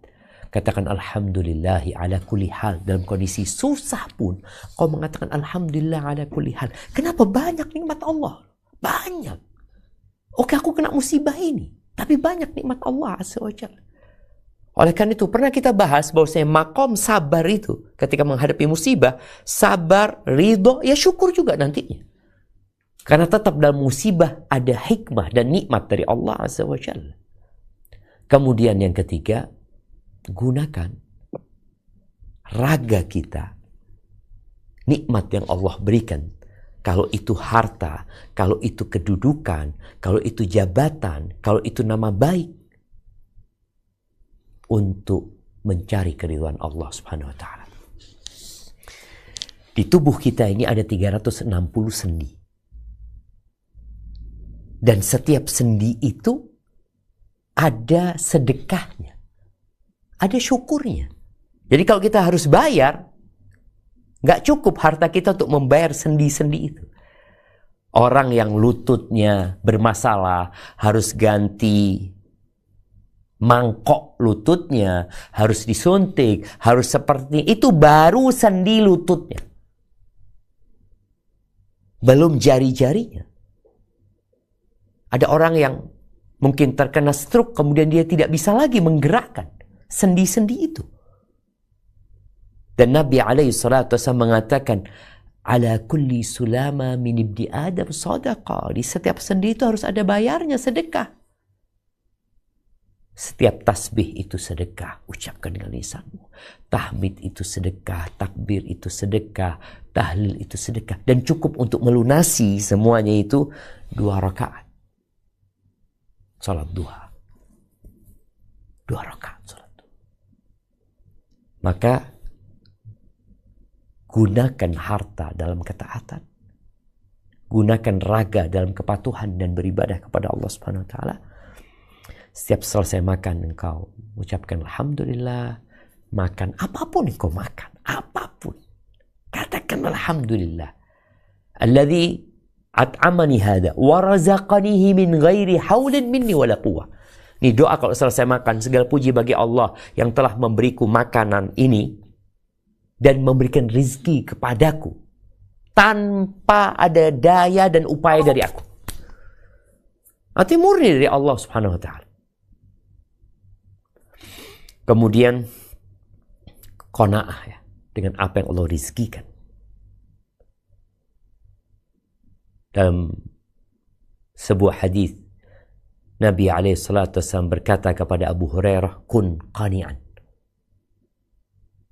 Katakan alhamdulillahi ala kulli hal. Dalam kondisi susah pun kau mengatakan alhamdulillah ala kulli hal. Kenapa? Banyak nikmat Allah. Banyak. Oke, aku kena musibah ini, tapi banyak nikmat Allah Azza wa Jalla. Oleh karena itu pernah kita bahas bahwasanya makom sabar itu ketika menghadapi musibah, sabar, ridho, ya syukur juga nantinya. Karena tetap dalam musibah ada hikmah dan nikmat dari Allah Azza wa Jalla. Kemudian yang ketiga, gunakan raga kita. Nikmat yang Allah berikan. Kalau itu harta, kalau itu kedudukan, kalau itu jabatan, kalau itu nama baik. Untuk mencari keridhaan Allah Subhanahu wa taala. Di tubuh kita ini ada 360 sendi. Dan setiap sendi itu ada sedekahnya. Ada syukurnya. Jadi kalau kita harus bayar, nggak cukup harta kita untuk membayar sendi-sendi itu. Orang yang lututnya bermasalah harus ganti mangkok lututnya, harus disuntik, harus seperti itu, baru sendi lututnya. Belum jari-jarinya. Ada orang yang mungkin terkena stroke, kemudian dia tidak bisa lagi menggerakkan sendi-sendi itu. Dan Nabi SAW mengatakan, ala kulli sulama min ibni Adam sadaqah. Di setiap sendi itu harus ada bayarnya, sedekah. Setiap tasbih itu sedekah, ucapkan dengan lisanmu. Tahmid itu sedekah, takbir itu sedekah, tahlil itu sedekah. Dan cukup untuk melunasi semuanya itu 2 rakaat. Salat duha. 2 rakaat salat duha. Maka gunakan harta dalam ketaatan. Gunakan raga dalam kepatuhan dan beribadah kepada Allah Subhanahu wa taala. Setiap selesai makan engkau ucapkan alhamdulillah. Makan apapun engkau makan, apapun. Katakan alhamdulillah. Alladzi at'amani hada wa razaqanihi min ghairi haulin minni wala quwwah. Ini doa kalau selesai makan, segala puji bagi Allah yang telah memberiku makanan ini dan memberikan rizki kepadaku tanpa ada daya dan upaya dari aku. Arti murni dari Allah Subhanahu wa taala. Kemudian qanaah ya, dengan apa yang Allah rizkikan. Dalam sebuah hadis Nabi SAW berkata kepada Abu Hurairah, kun qani'an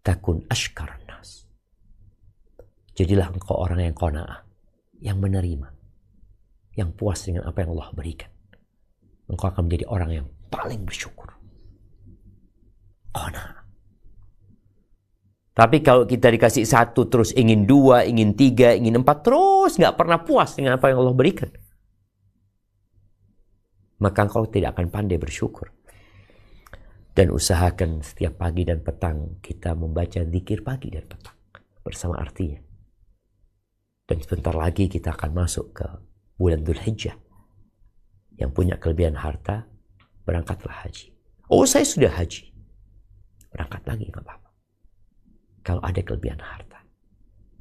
takun ashkaran nas. Jadilah engkau orang yang qanaah, yang menerima, yang puas dengan apa yang Allah berikan. Engkau akan menjadi orang yang paling bersyukur. Qanaah. Tapi kalau kita dikasih 1 terus ingin 2, ingin 3, ingin 4, terus nggak pernah puas dengan apa yang Allah berikan, maka engkau tidak akan pandai bersyukur. Dan usahakan setiap pagi dan petang kita membaca zikir pagi dan petang bersama artinya. Dan sebentar lagi kita akan masuk ke bulan Dzulhijjah. Yang punya kelebihan harta, berangkatlah haji. Oh, saya sudah haji. Berangkat lagi, nggak apa-apa. Kalau ada kelebihan harta.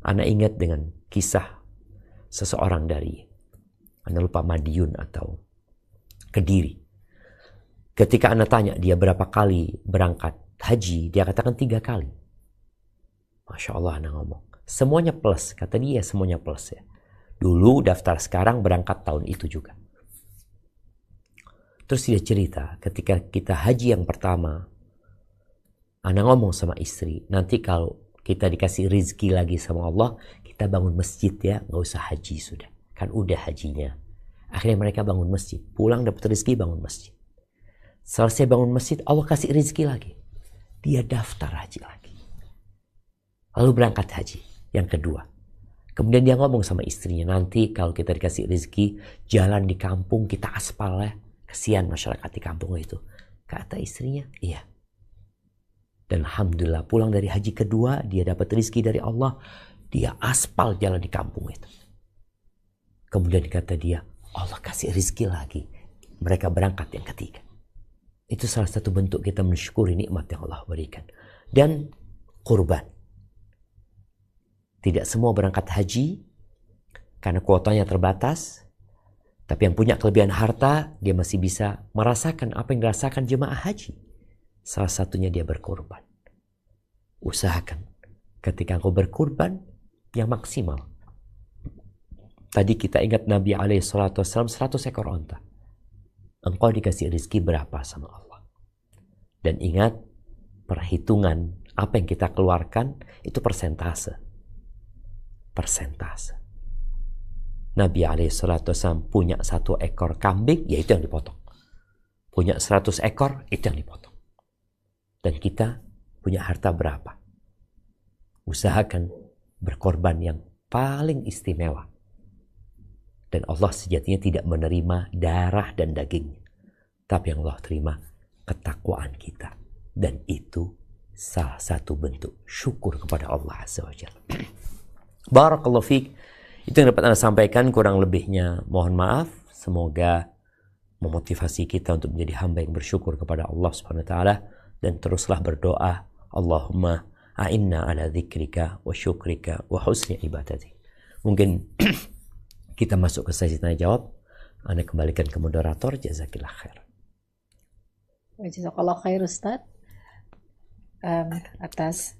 Ana ingat dengan kisah seseorang dari, Ana lupa Madiun atau Kediri. Ketika Ana tanya dia berapa kali berangkat haji, dia katakan 3 kali. Masya Allah, Ana ngomong. Semuanya plus, kata dia semuanya plus ya. Dulu daftar, sekarang berangkat tahun itu juga. Terus dia cerita, ketika kita haji yang pertama, Ana ngomong sama istri, nanti kalau kita dikasih rizki lagi sama Allah, kita bangun masjid ya, nggak usah haji sudah. Kan udah hajinya. Akhirnya mereka bangun masjid. Pulang dapat rezeki, bangun masjid. Selesai bangun masjid, Allah kasih rezeki lagi. Dia daftar haji lagi. Lalu berangkat haji. Yang kedua. Kemudian dia ngomong sama istrinya, nanti kalau kita dikasih rezeki, jalan di kampung kita aspal ya. Kesian masyarakat di kampung itu. Kata istrinya, iya. Dan alhamdulillah pulang dari haji kedua, dia dapat rezeki dari Allah. Dia aspal jalan di kampung itu. Kemudian kata dia, Allah kasih rezeki lagi. Mereka berangkat yang ketiga. Itu salah satu bentuk kita mensyukuri nikmat yang Allah berikan. Dan kurban. Tidak semua berangkat haji karena kuotanya terbatas. Tapi yang punya kelebihan harta, dia masih bisa merasakan apa yang dirasakan jemaah haji. Salah satunya dia berkurban. Usahakan ketika engkau berkurban yang maksimal. Tadi kita ingat Nabi SAW 100 ekor onta. Engkau dikasih rezeki berapa sama Allah. Dan ingat, perhitungan apa yang kita keluarkan itu persentase. Persentase. Nabi SAW punya 1 ekor kambing, ya itu yang dipotong. Punya 100 ekor, itu yang dipotong. Dan kita punya harta berapa? Usahakan berkorban yang paling istimewa. Dan Allah sejatinya tidak menerima darah dan dagingnya. Tapi yang Allah terima ketakwaan kita. Dan itu salah satu bentuk syukur kepada Allah Azza wa Jalla. Barakallahu fiik. Itu yang dapat Anda sampaikan, kurang lebihnya mohon maaf. Semoga memotivasi kita untuk menjadi hamba yang bersyukur kepada Allah Subhanahu wa taala, dan teruslah berdoa, Allahumma a'inna ala dzikrika wa syukrika wa husni ibadati. Mungkin kita masuk ke sesi tanya jawab. Anda kembalikan ke moderator. Jazakillah khair. Jazakallah khair Ustaz atas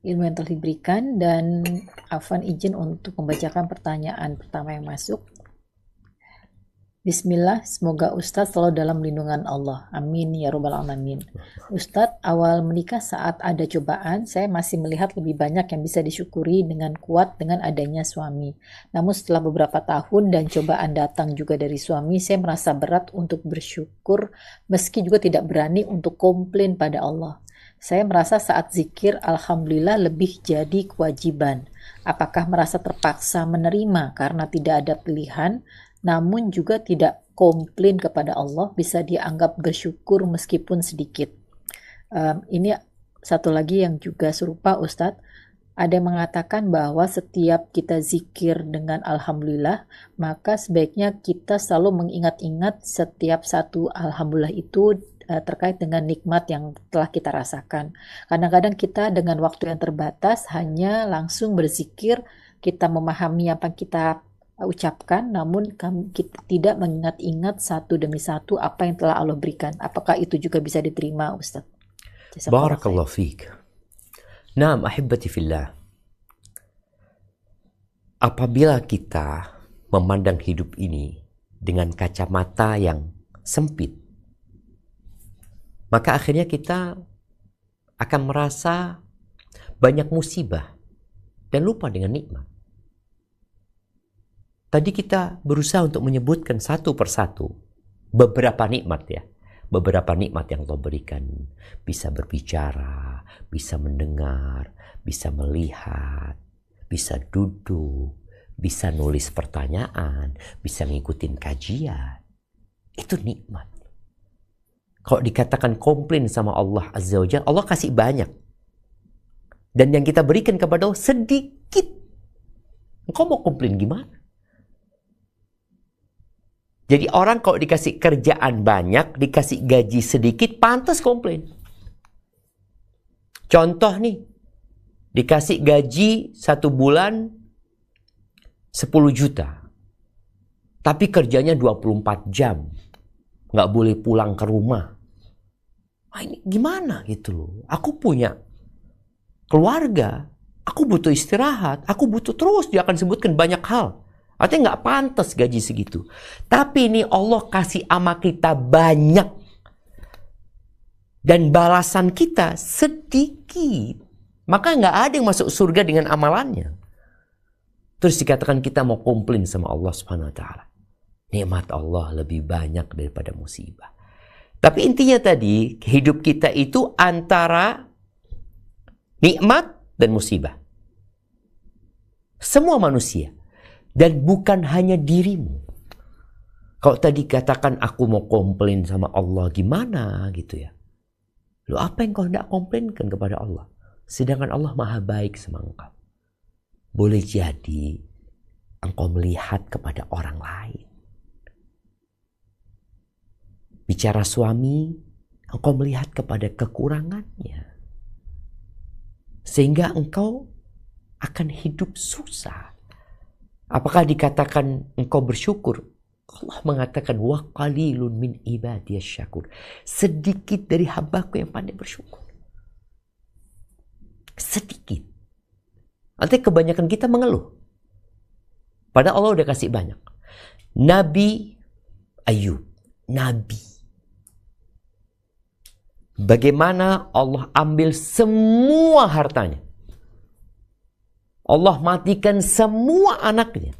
ilmu yang telah diberikan, dan Afwan izin untuk membacakan pertanyaan pertama yang masuk. Bismillah, semoga Ustadz selalu dalam lindungan Allah. Amin ya rabbal alamin. Ustadz, awal menikah saat ada cobaan, saya masih melihat lebih banyak yang bisa disyukuri dengan kuat dengan adanya suami. Namun setelah beberapa tahun dan cobaan datang juga dari suami, saya merasa berat untuk bersyukur meski juga tidak berani untuk komplain pada Allah. Saya merasa saat zikir alhamdulillah lebih jadi kewajiban. Apakah merasa terpaksa menerima karena tidak ada pilihan? Namun juga tidak komplain kepada Allah, bisa dianggap bersyukur meskipun sedikit. Ini satu lagi yang juga serupa Ustadz. Ada yang mengatakan bahwa setiap kita zikir dengan alhamdulillah, maka sebaiknya kita selalu mengingat-ingat setiap satu alhamdulillah itu terkait dengan nikmat yang telah kita rasakan. Kadang-kadang kita dengan waktu yang terbatas hanya langsung berzikir, kita memahami apa yang kita ucapkan, namun kita tidak mengingat-ingat satu demi satu apa yang telah Allah berikan. Apakah itu juga bisa diterima, Ustaz? Barakallahu fiik. Naam, ahibbati fillah. Apabila kita memandang hidup ini dengan kacamata yang sempit, maka akhirnya kita akan merasa banyak musibah dan lupa dengan nikmat. Tadi kita berusaha untuk menyebutkan satu persatu beberapa nikmat ya. Beberapa nikmat yang Allah berikan. Bisa berbicara, bisa mendengar, bisa melihat, bisa duduk, bisa nulis pertanyaan, bisa ngikutin kajian. Itu nikmat. Kalau dikatakan komplain sama Allah Azza wa Jalla, Allah kasih banyak. Dan yang kita berikan kepada Allah sedikit. Engkau mau komplain gimana? Jadi orang kalau dikasih kerjaan banyak, dikasih gaji sedikit, pantas komplain. Contoh nih, dikasih gaji 1 bulan 10 juta. Tapi kerjanya 24 jam. Nggak boleh pulang ke rumah. Nah, ini gimana gitu loh. Aku punya keluarga, aku butuh istirahat, aku butuh terus. Dia akan sebutkan banyak hal. Artinya nggak pantas gaji segitu. Tapi ini Allah kasih ama kita banyak. Dan balasan kita sedikit. Maka nggak ada yang masuk surga dengan amalannya. Terus dikatakan kita mau komplain sama Allah Subhanahu wa ta'ala. Nikmat Allah lebih banyak daripada musibah. Tapi intinya tadi, hidup kita itu antara nikmat dan musibah. Semua manusia. Dan bukan hanya dirimu. Kalau tadi katakan aku mau komplain sama Allah, gimana gitu ya. Lu apa yang kau hendak komplainkan kepada Allah? Sedangkan Allah maha baik sama engkau. Boleh jadi engkau melihat kepada orang lain. Bicara suami, engkau melihat kepada kekurangannya. Sehingga engkau akan hidup susah. Apakah dikatakan engkau bersyukur? Allah mengatakan, wa qalilun min ibadiyas syakur. Sedikit dari hambaku yang pandai bersyukur. Sedikit. Artinya kebanyakan kita mengeluh. Padahal Allah udah kasih banyak. Nabi Ayub. Nabi. Bagaimana Allah ambil semua hartanya. Allah matikan semua anaknya.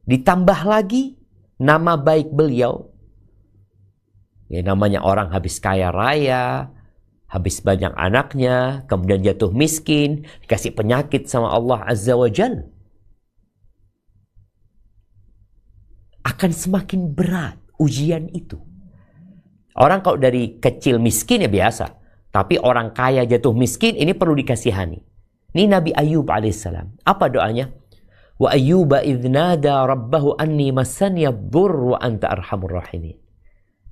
Ditambah lagi nama baik beliau. Ya, namanya orang habis kaya raya, habis banyak anaknya, kemudian jatuh miskin, dikasih penyakit sama Allah Azza wa Jal. Akan semakin berat ujian itu. Orang kalau dari kecil miskin ya biasa. Tapi orang kaya jatuh miskin ini perlu dikasihani. Ini Nabi Ayub alaihissalam. Apa doanya? Wa ayyuba idnada rabbahu anni massaniya dhurr wa anta arhamur rahimin.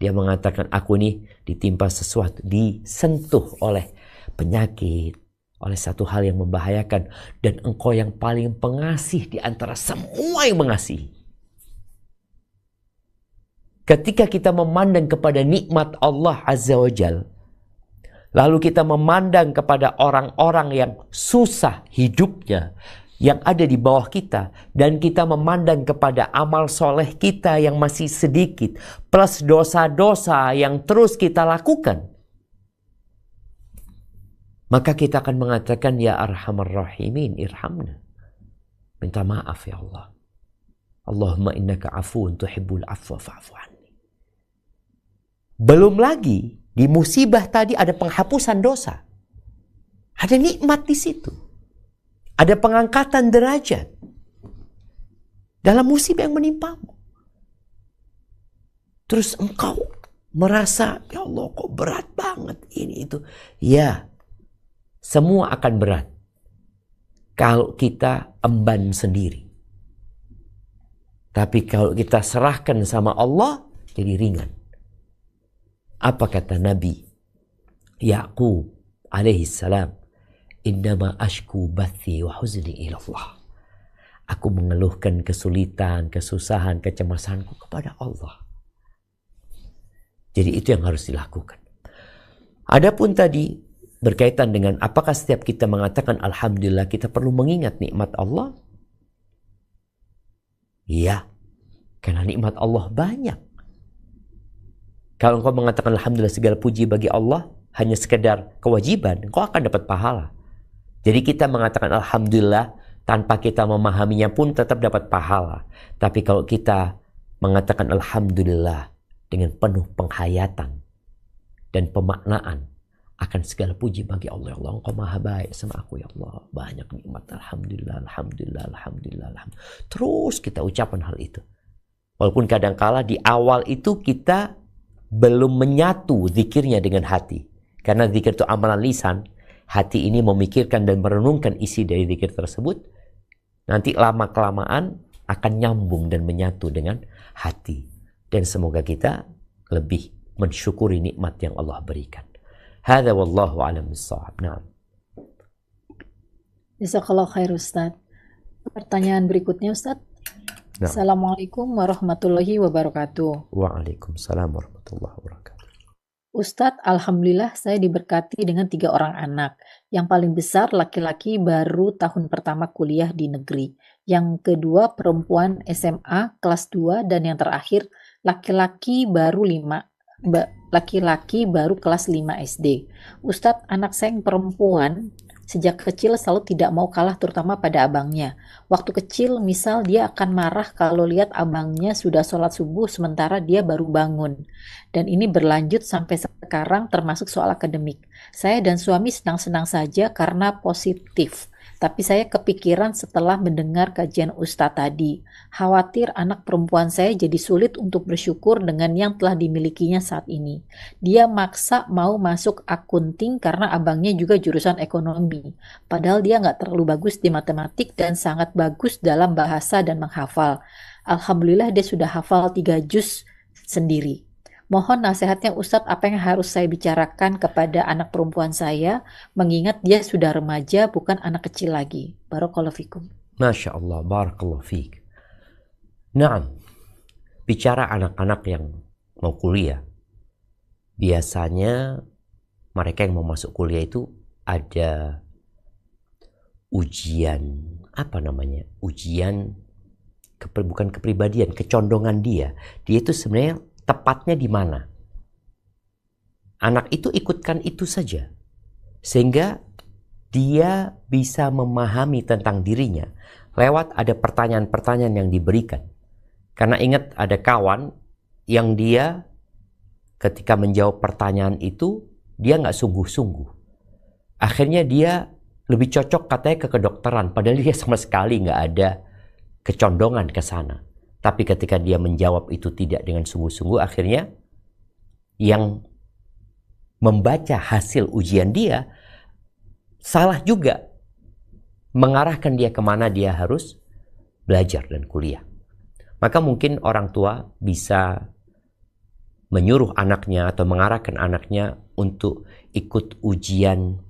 Dia mengatakan aku nih ditimpa sesuatu, disentuh oleh penyakit, oleh satu hal yang membahayakan. Dan engkau yang paling pengasih di antara semua yang mengasihi. Ketika kita memandang kepada nikmat Allah Azza wa Jal, lalu kita memandang kepada orang-orang yang susah hidupnya, yang ada di bawah kita, dan kita memandang kepada amal soleh kita yang masih sedikit, plus dosa-dosa yang terus kita lakukan, maka kita akan mengatakan, ya arhamar rahimin, irhamna. Minta maaf ya Allah. Allahumma innaka afuun tuhibbul afwa fa'fu anni. Belum lagi di musibah tadi ada penghapusan dosa. Ada nikmat di situ. Ada pengangkatan derajat dalam musibah yang menimpamu. Terus engkau merasa, ya Allah kok berat banget ini itu. Ya, semua akan berat kalau kita emban sendiri. Tapi kalau kita serahkan sama Allah, jadi ringan. Apa kata Nabi Ya'qub alaihi salam? Innama ashku bathi wa huzni ila Allah. Aku mengeluhkan kesulitan, kesusahan, kecemasanku kepada Allah. Jadi itu yang harus dilakukan. Adapun tadi berkaitan dengan apakah setiap kita mengatakan alhamdulillah kita perlu mengingat nikmat Allah? Iya, karena nikmat Allah banyak. Kalau engkau mengatakan alhamdulillah segala puji bagi Allah hanya sekedar kewajiban, engkau akan dapat pahala. Jadi kita mengatakan alhamdulillah tanpa kita memahaminya pun tetap dapat pahala. Tapi kalau kita mengatakan alhamdulillah dengan penuh penghayatan dan pemaknaan akan segala puji bagi Allah. Ya Allah, engkau maha baik sama aku ya Allah. Banyak nikmat, alhamdulillah, alhamdulillah, alhamdulillah, alhamdulillah. Terus kita ucapkan hal itu. Walaupun kadangkala di awal itu kita belum menyatu zikirnya dengan hati. Karena zikir itu amalan lisan. Hati ini memikirkan dan merenungkan isi dari zikir tersebut. Nanti lama-kelamaan akan nyambung dan menyatu dengan hati. Dan semoga kita lebih mensyukuri nikmat yang Allah berikan. Hadza wallahu a'lam bissawab. Naam. Jazakallah khair Ustaz. Pertanyaan berikutnya Ustaz. Nah. Assalamualaikum warahmatullahi wabarakatuh. Waalaikumsalam warahmatullahi wabarakatuh. Ustadz, alhamdulillah saya diberkati dengan 3 orang anak. Yang paling besar laki-laki baru tahun pertama kuliah di negeri. Yang kedua perempuan SMA kelas 2 dan yang terakhir laki-laki baru kelas 5 SD. Ustadz, anak saya yang perempuan Sejak kecil selalu tidak mau kalah terutama pada abangnya. Waktu kecil misal dia akan marah kalau lihat abangnya sudah sholat subuh sementara dia baru bangun. Dan ini berlanjut sampai sekarang termasuk soal akademik. Saya dan suami senang-senang saja karena positif. Tapi saya kepikiran setelah mendengar kajian Ustadz tadi. Khawatir anak perempuan saya jadi sulit untuk bersyukur dengan yang telah dimilikinya saat ini. Dia maksa mau masuk akunting karena abangnya juga jurusan ekonomi. Padahal dia nggak terlalu bagus di matematik dan sangat bagus dalam bahasa dan menghafal. Alhamdulillah dia sudah hafal 3 juz sendiri. Mohon nasihatnya Ustadz, apa yang harus saya bicarakan kepada anak perempuan saya, mengingat dia sudah remaja, bukan anak kecil lagi. Barakallahu fikum. Masya Allah, barakallahu fiik. Naam, bicara anak-anak yang mau kuliah, biasanya mereka yang mau masuk kuliah itu ada ujian, ujian bukan kepribadian, kecondongan dia. Dia itu sebenarnya tepatnya di mana. Anak itu ikutkan itu saja. Sehingga dia bisa memahami tentang dirinya lewat ada pertanyaan-pertanyaan yang diberikan. Karena ingat ada kawan yang dia ketika menjawab pertanyaan itu, dia nggak sungguh-sungguh. Akhirnya dia lebih cocok katanya ke kedokteran, padahal dia sama sekali nggak ada kecondongan ke sana. Tapi ketika dia menjawab itu tidak dengan sungguh-sungguh, akhirnya yang membaca hasil ujian dia salah juga. Mengarahkan dia kemana dia harus belajar dan kuliah. Maka mungkin orang tua bisa menyuruh anaknya atau mengarahkan anaknya untuk ikut ujian.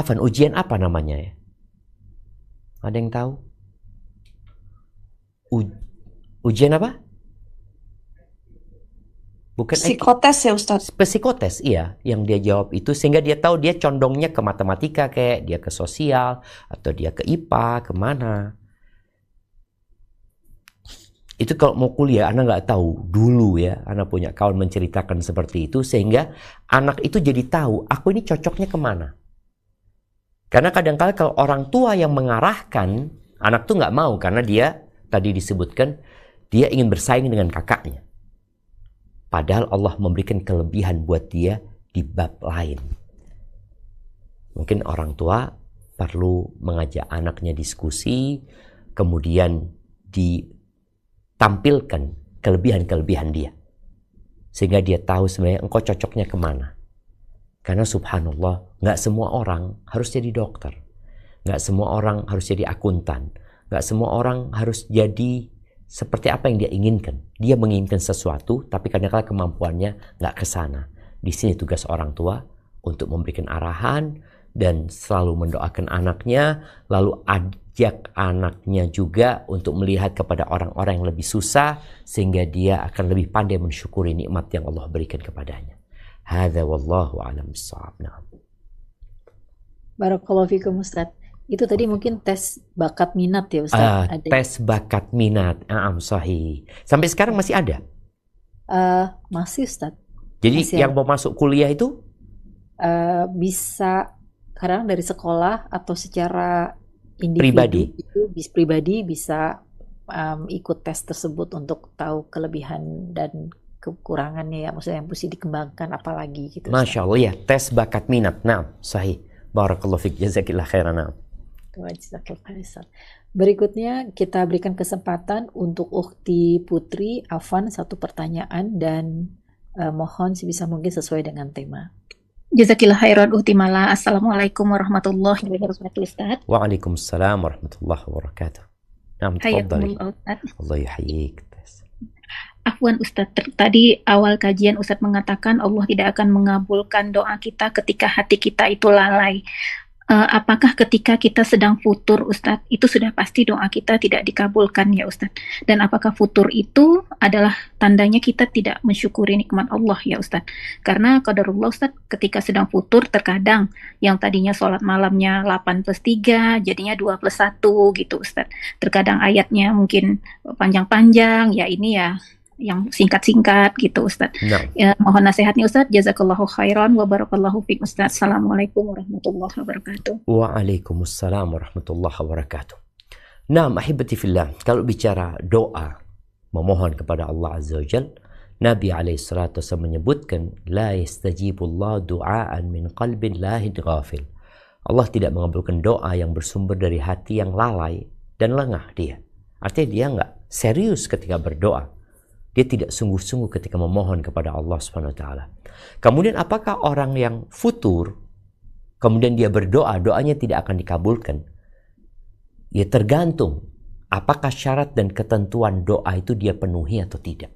Ujian apa namanya ya? Ada yang tahu? Ujian apa? Bukan Psikotes ya Ustadz? Psikotes, iya. Yang dia jawab itu sehingga dia tahu dia condongnya ke matematika kayak dia ke sosial atau dia ke IPA, kemana. Itu kalau mau kuliah, anak nggak tahu. Dulu ya, anak punya kawan menceritakan seperti itu sehingga anak itu jadi tahu aku ini cocoknya kemana. Karena kadang-kala kalau orang tua yang mengarahkan, anak tuh nggak mau karena dia tadi disebutkan dia ingin bersaing dengan kakaknya. Padahal Allah memberikan kelebihan buat dia di bab lain. Mungkin orang tua perlu mengajak anaknya diskusi, kemudian ditampilkan kelebihan-kelebihan dia. Sehingga dia tahu sebenarnya engkau cocoknya kemana. Karena subhanallah, nggak semua orang harus jadi dokter. Nggak semua orang harus jadi akuntan. Nggak semua orang harus jadi seperti apa yang dia inginkan. Dia menginginkan sesuatu, tapi kadang-kadang kemampuannya nggak ke sana. Di sini tugas orang tua untuk memberikan arahan dan selalu mendoakan anaknya, lalu ajak anaknya juga untuk melihat kepada orang-orang yang lebih susah, sehingga dia akan lebih pandai mensyukuri nikmat yang Allah berikan kepadanya. Hadza wallahu a'lam bissawab. Barakallahu fikum Ustaz. Itu tadi mungkin tes bakat minat ya Ustaz? Tes bakat minat, sahih. Sampai sekarang masih ada? Masih Ustaz. Jadi masih yang mau masuk kuliah itu? Bisa kadang dari sekolah atau secara individu pribadi bisa ikut tes tersebut untuk tahu kelebihan dan kekurangannya ya, maksudnya yang mesti dikembangkan apalagi gitu. Masya Allah ya, tes bakat minat. Sahih. Barakallahu fiik, jazakillah khairan. Berikutnya kita berikan kesempatan untuk Ukhti Putri Afan satu pertanyaan dan mohon sebisa mungkin sesuai dengan tema. Jazakillah khairan Ukhti Mala. Assalamualaikum warahmatullahi wabarakatuh Ustaz. Waalaikumsalam warahmatullahi wabarakatuh. Tafadhali. Allah yuhyik. Afwan Ustaz, tadi awal kajian Ustaz mengatakan Allah tidak akan mengabulkan doa kita ketika hati kita itu lalai. Apakah ketika kita sedang futur Ustadz, itu sudah pasti doa kita tidak dikabulkan ya Ustadz? Dan apakah futur itu adalah tandanya kita tidak mensyukuri nikmat Allah ya Ustadz? Karena qadarullah Ustadz, ketika sedang futur terkadang yang tadinya sholat malamnya 8+3 jadinya 2+1 gitu Ustadz. Terkadang ayatnya mungkin panjang-panjang, ya ini ya yang singkat-singkat gitu Ustadz. Nah, Ya, mohon nasihatnya Ustadz. Jazakallahu khairan wa barakallahu fiik Ustadz. Assalamualaikum warahmatullahi wabarakatuh. waalaikumsalam warahmatullahi wabarakatuh. Nah, ahibati fillah, kalau bicara doa, memohon kepada Allah Azza wa Jal, Nabi alaihissalatu wassalam menyebutkan, la yastajibullah du'aan min qalbin lahid ghafil. Allah tidak mengabulkan doa yang bersumber dari hati yang lalai dan lengah dia. Artinya dia nggak serius ketika berdoa. Dia tidak sungguh-sungguh ketika memohon kepada Allah Subhanahu wa taala. Kemudian apakah orang yang futur kemudian dia berdoa, doanya tidak akan dikabulkan? Ya tergantung apakah syarat dan ketentuan doa itu dia penuhi atau tidak.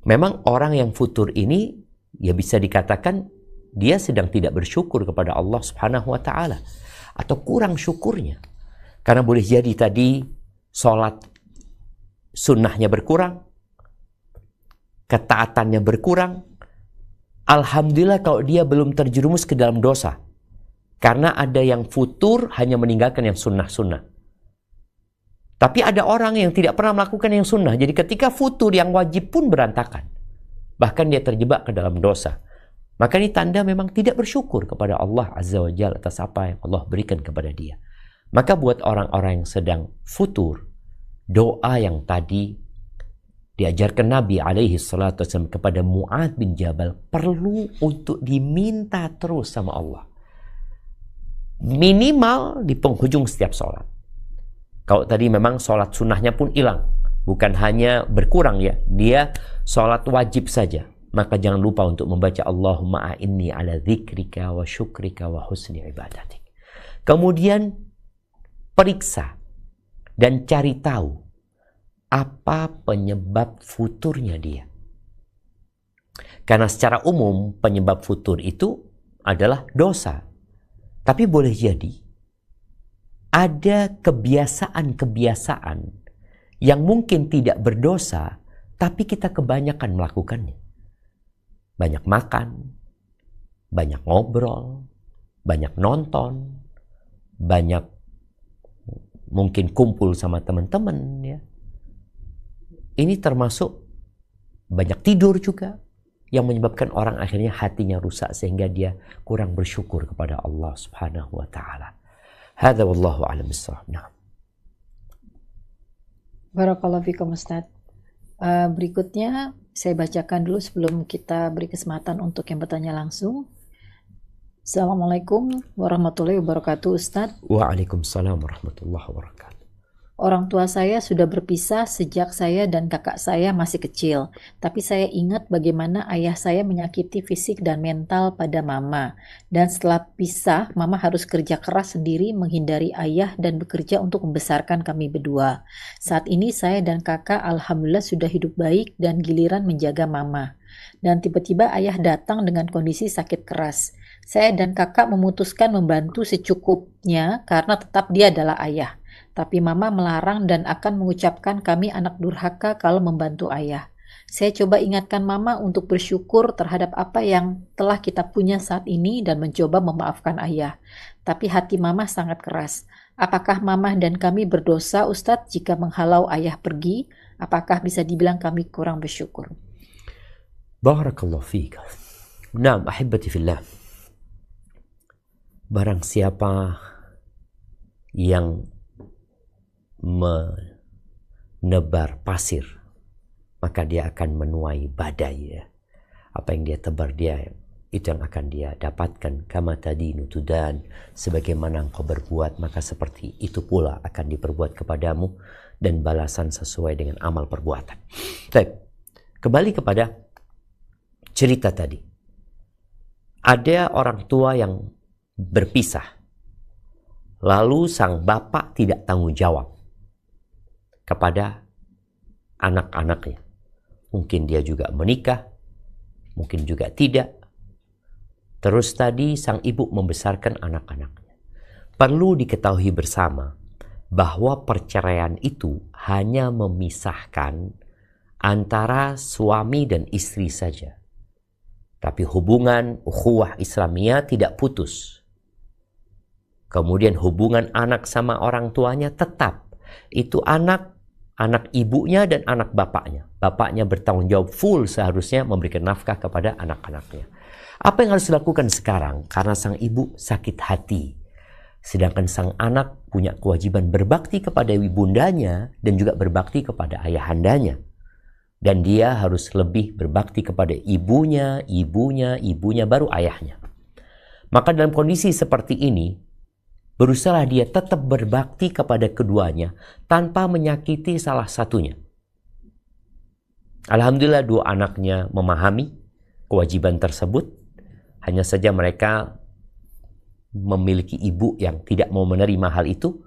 Memang orang yang futur ini ya bisa dikatakan dia sedang tidak bersyukur kepada Allah Subhanahu wa taala atau kurang syukurnya. Karena boleh jadi tadi sholat sunnahnya berkurang, ketaatannya berkurang. Alhamdulillah kalau dia belum terjerumus ke dalam dosa. Karena ada yang futur hanya meninggalkan yang sunnah-sunnah. Tapi ada orang yang tidak pernah melakukan yang sunnah. Jadi ketika futur yang wajib pun berantakan. Bahkan dia terjebak ke dalam dosa. Maka ini tanda memang tidak bersyukur kepada Allah Azza wa Jalla atas apa yang Allah berikan kepada dia. Maka buat orang-orang yang sedang futur, doa yang tadi diajarkan Nabi alaihi salatu wasallam kepada Mu'adz bin Jabal perlu untuk diminta terus sama Allah. Minimal di penghujung setiap sholat. Kalau tadi memang sholat sunnahnya pun hilang. Bukan hanya berkurang ya. Dia sholat wajib saja. Maka jangan lupa untuk membaca Allahumma a'inni ala dzikrika wa syukrika wa husni ibadatik. Kemudian periksa dan cari tahu apa penyebab futurnya dia. Karena secara umum penyebab futur itu adalah dosa. Tapi boleh jadi ada kebiasaan-kebiasaan yang mungkin tidak berdosa, tapi kita kebanyakan melakukannya. Banyak makan, banyak ngobrol, banyak nonton, banyak mungkin kumpul sama teman-teman ya. Ini termasuk banyak tidur juga yang menyebabkan orang akhirnya hatinya rusak sehingga dia kurang bersyukur kepada Allah Subhanahu wa taala. Hadza wallahu a'lam bissawab. Nah. Barakallahu fikum Ustaz. Berikutnya saya bacakan dulu sebelum kita beri kesempatan untuk yang bertanya langsung. Assalamualaikum warahmatullahi wabarakatuh Ustaz. Waalaikumsalam warahmatullahi wabarakatuh. Orang tua saya sudah berpisah sejak saya dan kakak saya masih kecil. Tapi saya ingat bagaimana ayah saya menyakiti fisik dan mental pada mama. Dan setelah pisah, mama harus kerja keras sendiri menghindari ayah dan bekerja untuk membesarkan kami berdua. Saat ini saya dan kakak alhamdulillah sudah hidup baik dan giliran menjaga mama. Dan tiba-tiba ayah datang dengan kondisi sakit keras. Saya dan kakak memutuskan membantu secukupnya karena tetap dia adalah ayah. Tapi mama melarang dan akan mengucapkan kami anak durhaka kalau membantu ayah. Saya coba ingatkan mama untuk bersyukur terhadap apa yang telah kita punya saat ini dan mencoba memaafkan ayah. Tapi hati mama sangat keras. Apakah mama dan kami berdosa Ustadz jika menghalau ayah pergi? Apakah bisa dibilang kami kurang bersyukur? Barakallahu fiik. Naam, ahibati fillah. Barang siapa yang menebar pasir, maka dia akan menuai badai ya. Apa yang dia tebar dia itu yang akan dia dapatkan. Kama tadinu tudan, sebagaimana engkau berbuat maka seperti itu pula akan diperbuat kepadamu, dan balasan sesuai dengan amal perbuatan. Baik, kembali kepada cerita tadi. Ada orang tua yang berpisah, lalu sang bapak tidak tanggung jawab kepada anak-anaknya. Mungkin dia juga menikah, mungkin juga tidak. Terus tadi sang ibu membesarkan anak-anaknya. Perlu diketahui bersama bahwa perceraian itu hanya memisahkan antara suami dan istri saja. Tapi hubungan ukhuwah Islamiyah tidak putus. Kemudian hubungan anak sama orang tuanya tetap. Itu anak anak ibunya dan anak bapaknya. Bapaknya bertanggung jawab full seharusnya memberikan nafkah kepada anak-anaknya. Apa yang harus dilakukan sekarang? Karena sang ibu sakit hati. Sedangkan sang anak punya kewajiban berbakti kepada ibundanya dan juga berbakti kepada ayahandanya. Dan dia harus lebih berbakti kepada ibunya, baru ayahnya. Maka dalam kondisi seperti ini, berusaha dia tetap berbakti kepada keduanya tanpa menyakiti salah satunya. Alhamdulillah dua anaknya memahami kewajiban tersebut. Hanya saja mereka memiliki ibu yang tidak mau menerima hal itu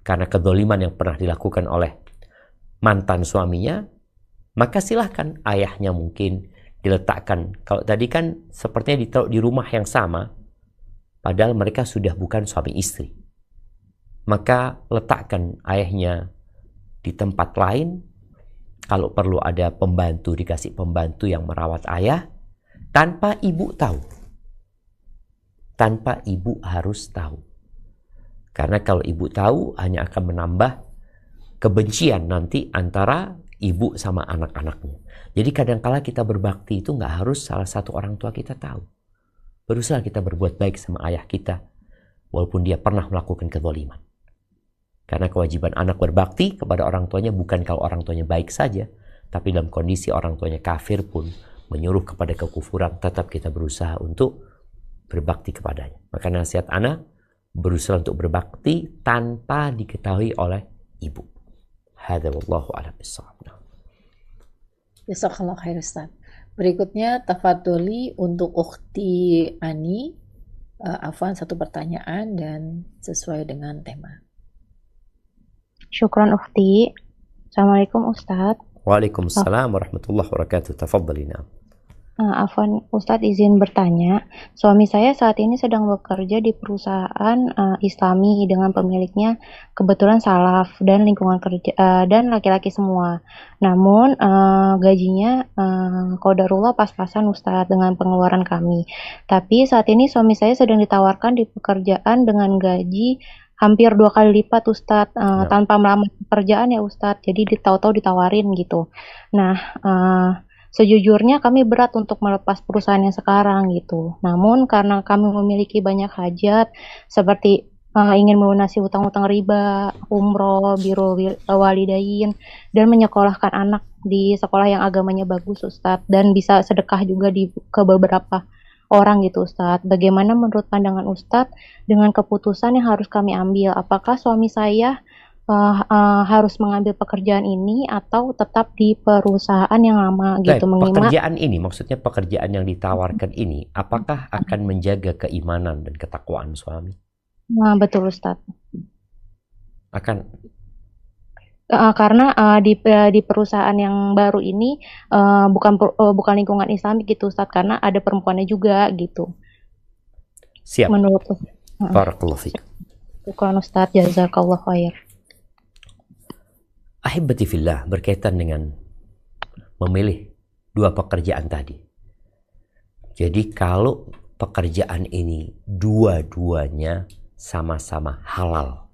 karena kezaliman yang pernah dilakukan oleh mantan suaminya. Maka silahkan ayahnya mungkin diletakkan. Kalau tadi kan sepertinya ditaruh di rumah yang sama, padahal mereka sudah bukan suami istri. Maka letakkan ayahnya di tempat lain. Kalau perlu ada pembantu, dikasih pembantu yang merawat ayah tanpa ibu tahu. Tanpa ibu harus tahu. Karena kalau ibu tahu hanya akan menambah kebencian nanti antara ibu sama anak-anaknya. Jadi kadangkala kita berbakti itu nggak harus salah satu orang tua kita tahu. Berusaha kita berbuat baik sama ayah kita, walaupun dia pernah melakukan kezaliman. Karena kewajiban anak berbakti kepada orang tuanya bukan kalau orang tuanya baik saja, tapi dalam kondisi orang tuanya kafir pun menyuruh kepada kekufuran, tetap kita berusaha untuk berbakti kepadanya. Maka nasihat anak, berusaha untuk berbakti tanpa diketahui oleh ibu. Hadza wallahu a'lam bissawab. Jazakallah khair Ustaz. Berikutnya tafadholi untuk Ukhti Ani. Afwan, satu pertanyaan dan sesuai dengan tema. Syukron Ukhti. Assalamualaikum Ustadz. Waalaikumsalam warahmatullahi wabarakatuh. Tafadhali. Afwan Ustadz, izin bertanya. Suami saya saat ini sedang bekerja di perusahaan Islami dengan pemiliknya kebetulan salaf dan lingkungan kerja dan laki-laki semua. Namun gajinya qadarullah pas-pasan Ustadz dengan pengeluaran kami. Tapi saat ini suami saya sedang ditawarkan di pekerjaan dengan gaji hampir 2 kali lipat Ustadz, tanpa melamar pekerjaan ya Ustadz. Jadi tahu-tahu ditawarin gitu. Nah, sejujurnya kami berat untuk melepas perusahaan yang sekarang gitu. Namun karena kami memiliki banyak hajat seperti ingin melunasi hutang-hutang riba, umroh, birrul walidain, dan menyekolahkan anak di sekolah yang agamanya bagus Ustadz, dan bisa sedekah juga ke beberapa orang gitu Ustadz. Bagaimana menurut pandangan Ustadz dengan keputusan yang harus kami ambil? Apakah suami saya harus mengambil pekerjaan ini atau tetap di perusahaan yang lama gitu? Pekerjaan ini, maksudnya pekerjaan yang ditawarkan ini, apakah akan menjaga keimanan dan ketakwaan suami? Nah, betul Ustadz. Akan. Karena di perusahaan yang baru ini bukan lingkungan Islam gitu Ustadz, karena ada perempuannya juga gitu. Siap. Menurut Barakallahu fiik. Bukan Ustadz, jazakallahu khair. Ahibati fillah, berkaitan dengan memilih dua pekerjaan tadi. Jadi kalau pekerjaan ini dua-duanya sama-sama halal,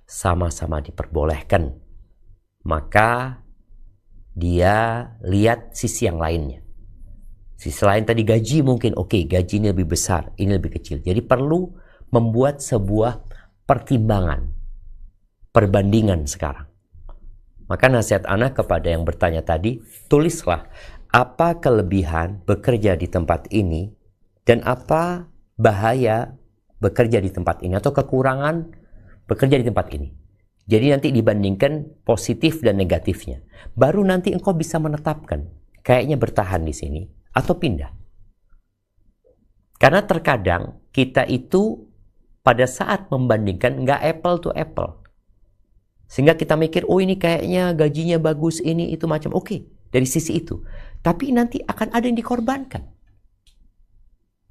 sama-sama diperbolehkan, maka dia lihat sisi yang lainnya. Sisi lain tadi gaji mungkin oke, gaji ini lebih besar, ini lebih kecil. Jadi perlu membuat sebuah pertimbangan, perbandingan sekarang. Maka nasihat anak kepada yang bertanya tadi, tulislah apa kelebihan bekerja di tempat ini dan apa bahaya bekerja di tempat ini atau kekurangan bekerja di tempat ini. Jadi nanti dibandingkan positif dan negatifnya. Baru nanti engkau bisa menetapkan kayaknya bertahan di sini atau pindah. Karena terkadang kita itu pada saat membandingkan nggak apple to apple. Sehingga kita mikir, oh ini kayaknya gajinya bagus, ini itu macam. Oke, dari sisi itu. Tapi nanti akan ada yang dikorbankan.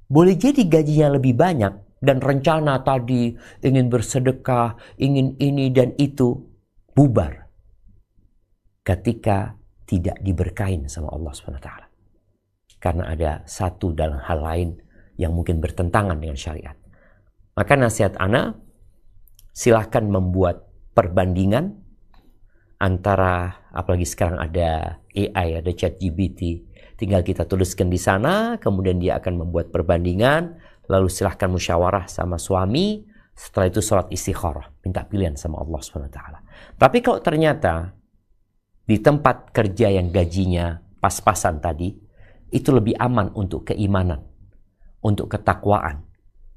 Boleh jadi gajinya lebih banyak dan rencana tadi ingin bersedekah, ingin ini dan itu, bubar. Ketika tidak diberkahin sama Allah SWT. Karena ada satu dan hal lain yang mungkin bertentangan dengan syariat. Maka nasihat ana, silahkan membuat perbandingan antara, apalagi sekarang ada AI, ada ChatGPT, tinggal kita tuliskan di sana, kemudian dia akan membuat perbandingan, lalu silahkan musyawarah sama suami, setelah itu sholat istikharah, minta pilihan sama Allah SWT. Tapi kalau ternyata di tempat kerja yang gajinya pas-pasan tadi, itu lebih aman untuk keimanan, untuk ketakwaan.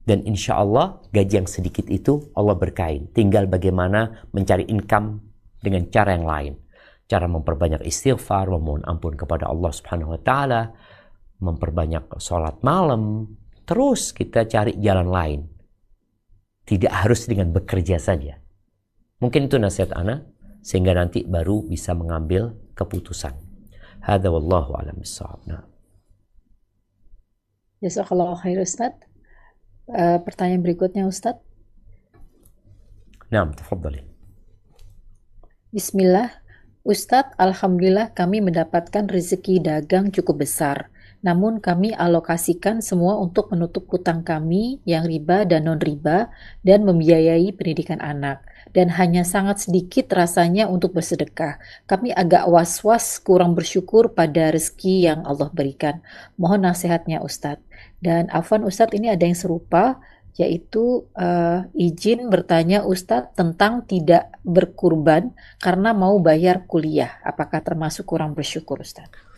Dan insya Allah gaji yang sedikit itu Allah berkahi. Tinggal bagaimana mencari income dengan cara yang lain. Cara memperbanyak istighfar, memohon ampun kepada Allah Subhanahu wa taala, memperbanyak sholat malam, terus kita cari jalan lain. Tidak harus dengan bekerja saja. Mungkin itu nasihat ana, sehingga nanti baru bisa mengambil keputusan. Hadza wallahu a'lam bissawab. Nah. Jazakallahu khair Ustaz. Pertanyaan berikutnya Ustaz. Naam, tafadhali. Bismillah, Ustadz, Alhamdulillah kami mendapatkan rezeki dagang cukup besar. Namun kami alokasikan semua untuk menutup hutang kami yang riba dan non-riba dan membiayai pendidikan anak. Dan hanya sangat sedikit rasanya untuk bersedekah. Kami agak was-was kurang bersyukur pada rezeki yang Allah berikan. Mohon nasihatnya Ustadz. Dan afwan Ustadz, ini ada yang serupa, yaitu izin bertanya Ustadz tentang tidak berkurban karena mau bayar kuliah. Apakah termasuk kurang bersyukur Ustadz?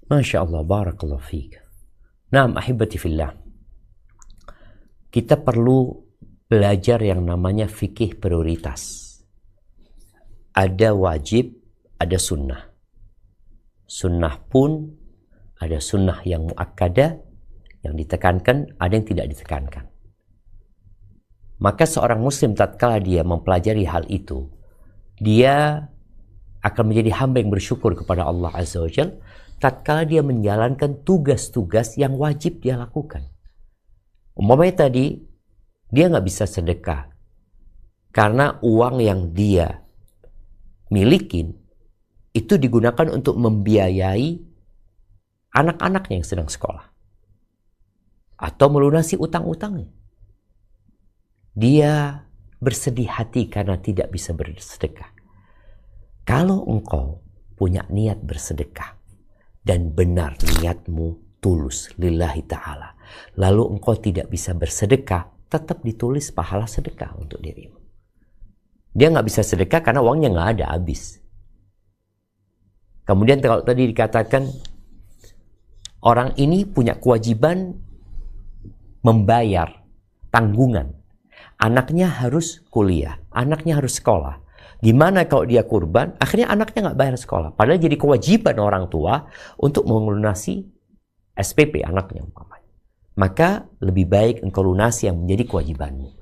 Masya Allah, barakallahu fiik. Naam, ahibati fillah. Kita perlu belajar yang namanya fikih prioritas. Ada wajib, ada sunnah. Sunnah pun ada sunnah yang muakkadah, yang ditekankan, ada yang tidak ditekankan. Maka seorang muslim tatkala dia mempelajari hal itu, dia akan menjadi hamba yang bersyukur kepada Allah Azza wa Jalla tatkala dia menjalankan tugas-tugas yang wajib dia lakukan. Umpamanya tadi, dia nggak bisa sedekah karena uang yang dia milikin itu digunakan untuk membiayai anak-anaknya yang sedang sekolah atau melunasi utang-utangnya. Dia bersedih hati karena tidak bisa bersedekah. Kalau engkau punya niat bersedekah dan benar niatmu tulus lillahi ta'ala, lalu engkau tidak bisa bersedekah, tetap ditulis pahala sedekah untuk dirimu. Dia nggak bisa sedekah karena uangnya nggak ada, habis. Kemudian kalau tadi dikatakan orang ini punya kewajiban membayar tanggungan. Anaknya harus kuliah, anaknya harus sekolah. Gimana kalau dia kurban, akhirnya anaknya nggak bayar sekolah. Padahal jadi kewajiban orang tua untuk melunasi SPP anaknya. Maka lebih baik engkau lunasi yang menjadi kewajibanmu.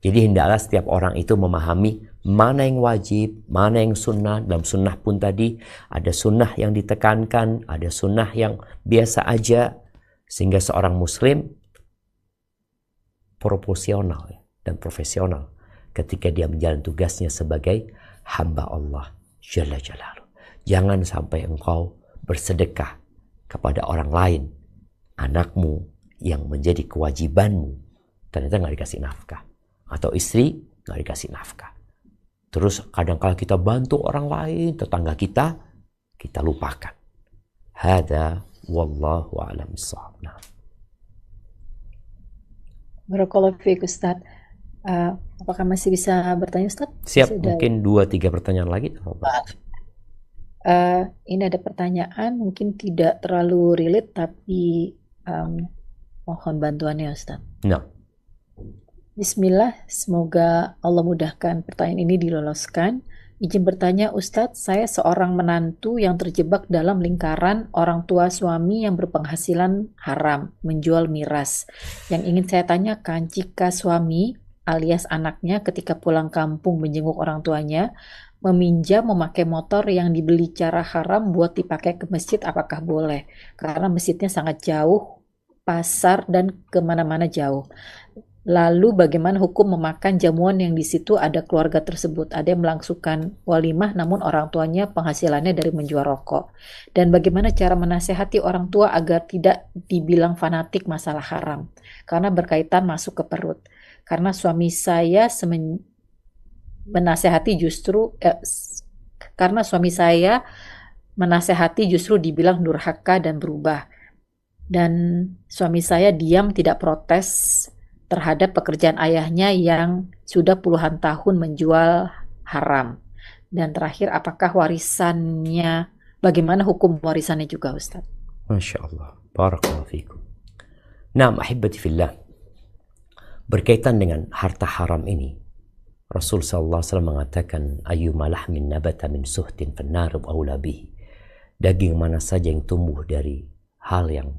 Jadi hendaklah setiap orang itu memahami mana yang wajib, mana yang sunnah. Dalam sunnah pun tadi ada sunnah yang ditekankan, ada sunnah yang biasa aja. Sehingga seorang muslim proporsional dan profesional ketika dia menjalani tugasnya sebagai hamba Allah Jalla Jalaluh. Jangan sampai engkau bersedekah kepada orang lain, anakmu yang menjadi kewajibanmu ternyata nggak dikasih nafkah, atau istri nggak dikasih nafkah. Terus kadang-kala kita bantu orang lain, tetangga kita lupakan. Hada wallahu a'lam bissawab. Barakallahu fiik Ustaz. Apakah masih bisa bertanya Ustaz? Siap, mungkin 2-3 pertanyaan lagi. Ini ada pertanyaan, mungkin tidak terlalu relate, tapi mohon bantuannya Ustaz. No. Bismillah, semoga Allah mudahkan pertanyaan ini diloloskan. Izin bertanya Ustadz, saya seorang menantu yang terjebak dalam lingkaran orang tua suami yang berpenghasilan haram, menjual miras. Yang ingin saya tanyakan, jika suami alias anaknya ketika pulang kampung menjenguk orang tuanya, meminjam memakai motor yang dibeli cara haram buat dipakai ke masjid, apakah boleh? Karena masjidnya sangat jauh, pasar dan kemana-mana jauh. Lalu bagaimana hukum memakan jamuan yang di situ ada keluarga tersebut? Ada yang melangsungkan walimah namun orang tuanya penghasilannya dari menjual rokok. Dan bagaimana cara menasehati orang tua agar tidak dibilang fanatik masalah haram? Karena berkaitan masuk ke perut. Karena suami saya menasehati justru karena suami saya menasehati justru dibilang durhaka dan berubah. Dan suami saya diam tidak protes terhadap pekerjaan ayahnya yang sudah puluhan tahun menjual haram. Dan terakhir, apakah warisannya, bagaimana hukum warisannya juga, Ustaz? Masya Allah. Barakallahu fikum. Naam, ahibati fillah. Berkaitan dengan harta haram ini, Rasul SAW mengatakan, ayyuma lahmin nabata min suhtin fannaru awla bihi. Daging mana saja yang tumbuh dari hal yang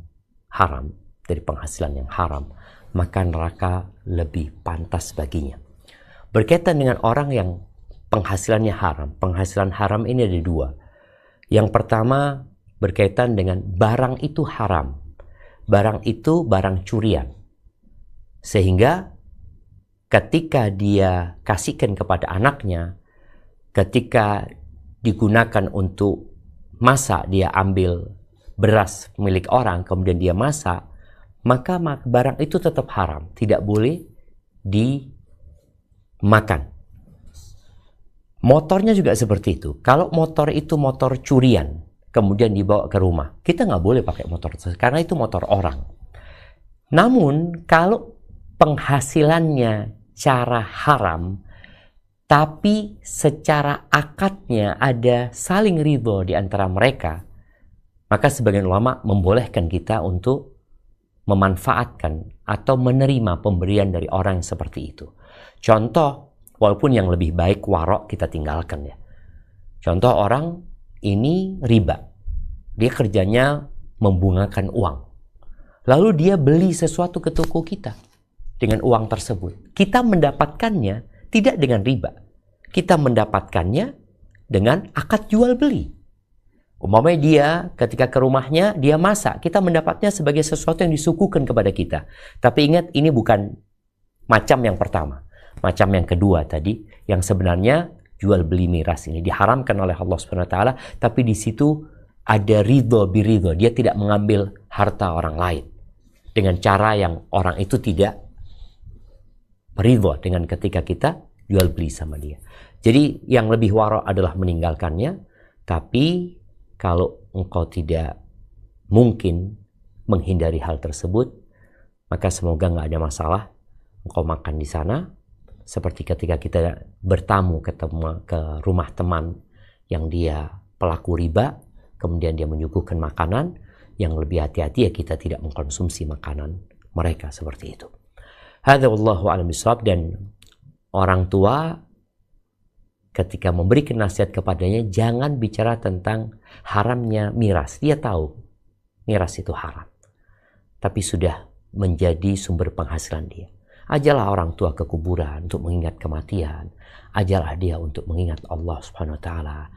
haram, dari penghasilan yang haram, maka neraka lebih pantas baginya. Berkaitan dengan orang yang penghasilannya haram. Penghasilan haram ini ada dua. Yang pertama berkaitan dengan barang itu haram. Barang itu barang curian. Sehingga ketika dia kasihkan kepada anaknya, ketika digunakan untuk masak, dia ambil beras milik orang, kemudian dia masak, maka barang itu tetap haram. Tidak boleh dimakan. Motornya juga seperti itu. Kalau motor itu motor curian, kemudian dibawa ke rumah, kita nggak boleh pakai motor tersebut, karena itu motor orang. Namun, kalau penghasilannya cara haram, tapi secara akadnya ada saling ridho di antara mereka, maka sebagian ulama membolehkan kita untuk memanfaatkan atau menerima pemberian dari orang yang seperti itu. Contoh, walaupun yang lebih baik warok kita tinggalkan ya. Contoh, orang ini riba. Dia kerjanya membungakan uang. Lalu dia beli sesuatu ke toko kita dengan uang tersebut. Kita mendapatkannya tidak dengan riba. Kita mendapatkannya dengan akad jual beli. Umpamanya dia ketika ke rumahnya, dia masak. Kita mendapatnya sebagai sesuatu yang disuguhkan kepada kita. Tapi ingat, ini bukan macam yang pertama. Macam yang kedua tadi, yang sebenarnya jual beli miras ini diharamkan oleh Allah SWT, tapi di situ ada ridho biridho. Dia tidak mengambil harta orang lain dengan cara yang orang itu tidak ridho dengan ketika kita jual beli sama dia. Jadi yang lebih waro adalah meninggalkannya, tapi kalau engkau tidak mungkin menghindari hal tersebut, maka semoga nggak ada masalah. Engkau makan di sana, seperti ketika kita bertamu ke rumah teman yang dia pelaku riba, kemudian dia menyuguhkan makanan, yang lebih hati-hati ya kita tidak mengkonsumsi makanan mereka seperti itu. Hadza wallahu a'lam bishawab. Dan orang tua ketika memberikan nasihat kepadanya, jangan bicara tentang haramnya miras. Dia tahu miras itu haram, tapi sudah menjadi sumber penghasilan dia. Ajalah orang tua ke kuburan untuk mengingat kematian. Ajalah dia untuk mengingat Allah Subhanahu wa taala,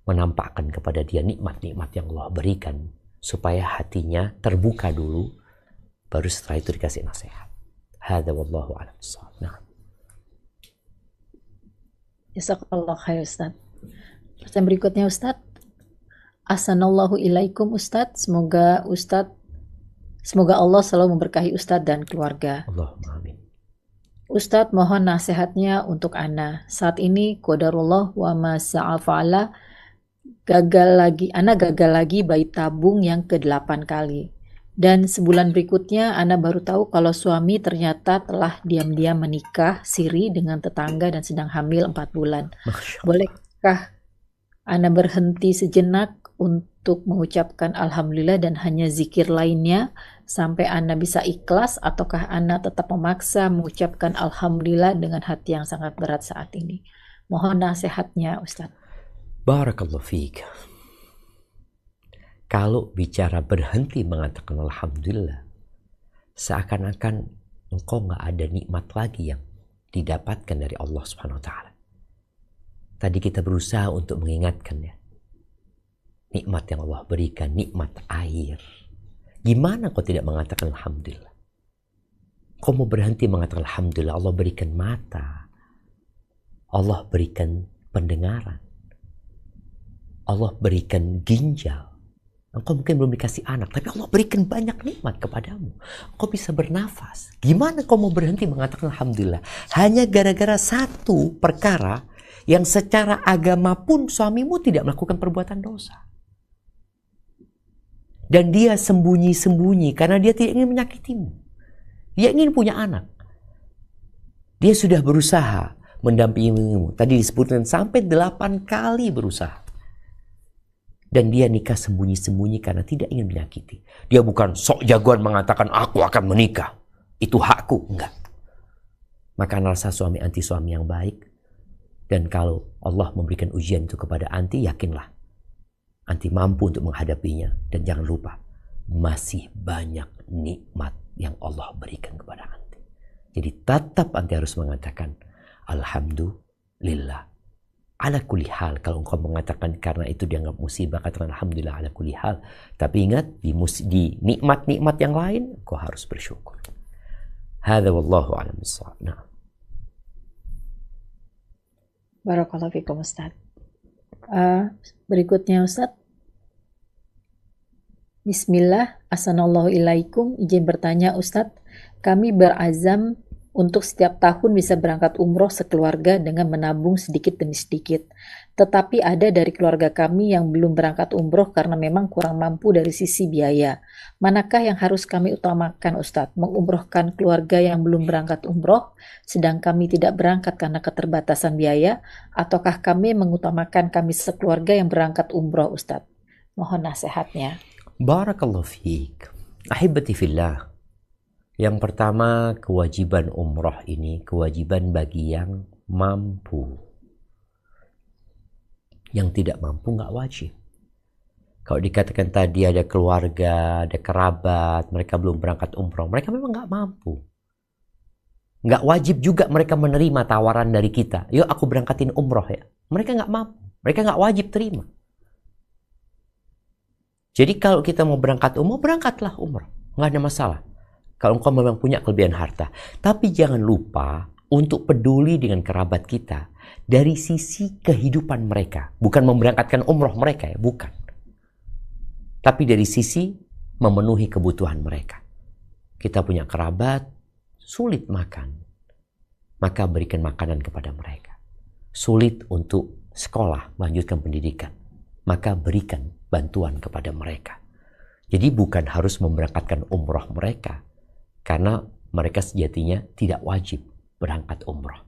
menampakkan kepada dia nikmat-nikmat yang Allah berikan, supaya hatinya terbuka dulu, baru setelah itu dikasih nasihat. Hadza wallahu a'lam bishawab. Nah. Jazakallah khair, Ustaz. Pertanyaan berikutnya, Ustaz. Ahsanallahu ilaikum, Ustaz. Semoga Allah selalu memberkahi Ustaz dan keluarga. Allahumma amin. Ustaz, mohon nasihatnya untuk Ana. Saat ini qadarullah wa ma sa'a fa'ala, Ana gagal lagi bayi tabung yang ke-8 kali. Dan sebulan berikutnya Ana baru tahu kalau suami ternyata telah diam-diam menikah siri dengan tetangga dan sedang hamil 4 bulan. Bolehkah Ana berhenti sejenak untuk mengucapkan alhamdulillah dan hanya zikir lainnya sampai Ana bisa ikhlas, ataukah Ana tetap memaksa mengucapkan alhamdulillah dengan hati yang sangat berat saat ini? Mohon nasihatnya, Ustaz. Barakallahu fiik. Kalau bicara berhenti mengatakan alhamdulillah, seakan-akan engkau nggak ada nikmat lagi yang didapatkan dari Allah Subhanahu wa taala. Tadi kita berusaha untuk mengingatkannya. Nikmat yang Allah berikan, nikmat air. Gimana kau tidak mengatakan alhamdulillah? Kau mau berhenti mengatakan alhamdulillah, Allah berikan mata. Allah berikan pendengaran. Allah berikan ginjal. Engkau mungkin belum dikasih anak, tapi Allah berikan banyak nikmat kepadamu. Engkau bisa bernafas. Gimana kau mau berhenti mengatakan alhamdulillah? Hanya gara-gara satu perkara yang secara agama pun suamimu tidak melakukan perbuatan dosa. Dan dia sembunyi-sembunyi karena dia tidak ingin menyakitimu. Dia ingin punya anak. Dia sudah berusaha mendampingimu. Tadi disebutkan sampai 8 kali berusaha. Dan dia nikah sembunyi-sembunyi karena tidak ingin menyakiti. Dia bukan sok jagoan mengatakan aku akan menikah. Itu hakku. Enggak. Maka rasa suami anti suami yang baik. Dan kalau Allah memberikan ujian itu kepada anti, yakinlah anti mampu untuk menghadapinya. Dan jangan lupa, masih banyak nikmat yang Allah berikan kepada anti. Jadi tetap anti harus mengatakan alhamdulillah ala kulli hal. Kalau engkau mengatakan karena itu dianggap musibah, katakan alhamdulillah ala kulli hal. Tapi ingat, di nikmat-nikmat yang lain engkau harus bersyukur. Hadza wallahu a'lam bissawab. Nah. Barakallahu fikum Ustaz. Berikutnya Ustaz. Bismillah, Assalamualaikum ilaikum. Izin bertanya Ustaz, kami berazam untuk setiap tahun bisa berangkat umroh sekeluarga dengan menabung sedikit demi sedikit. Tetapi ada dari keluarga kami yang belum berangkat umroh karena memang kurang mampu dari sisi biaya. Manakah yang harus kami utamakan Ustaz? Mengumrohkan keluarga yang belum berangkat umroh, sedang kami tidak berangkat karena keterbatasan biaya, ataukah kami mengutamakan kami sekeluarga yang berangkat umroh Ustaz? Mohon nasihatnya. Barakallahu fiik. Ahibati fillah. Yang pertama, kewajiban umroh ini kewajiban bagi yang mampu. Yang tidak mampu nggak wajib. Kalau dikatakan tadi ada keluarga, ada kerabat, mereka belum berangkat umroh, mereka memang nggak mampu. Nggak wajib juga mereka menerima tawaran dari kita. Yuk aku berangkatin umroh ya. Mereka nggak mampu. Mereka nggak wajib terima. Jadi kalau kita mau berangkat umroh, berangkatlah umroh. Nggak ada masalah. Kalau engkau memang punya kelebihan harta. Tapi jangan lupa untuk peduli dengan kerabat kita dari sisi kehidupan mereka. Bukan memberangkatkan umroh mereka ya, bukan. Tapi dari sisi memenuhi kebutuhan mereka. Kita punya kerabat, sulit makan. Maka berikan makanan kepada mereka. Sulit untuk sekolah, melanjutkan pendidikan. Maka berikan bantuan kepada mereka. Jadi bukan harus memberangkatkan umroh mereka. Karena mereka sejatinya tidak wajib berangkat umroh.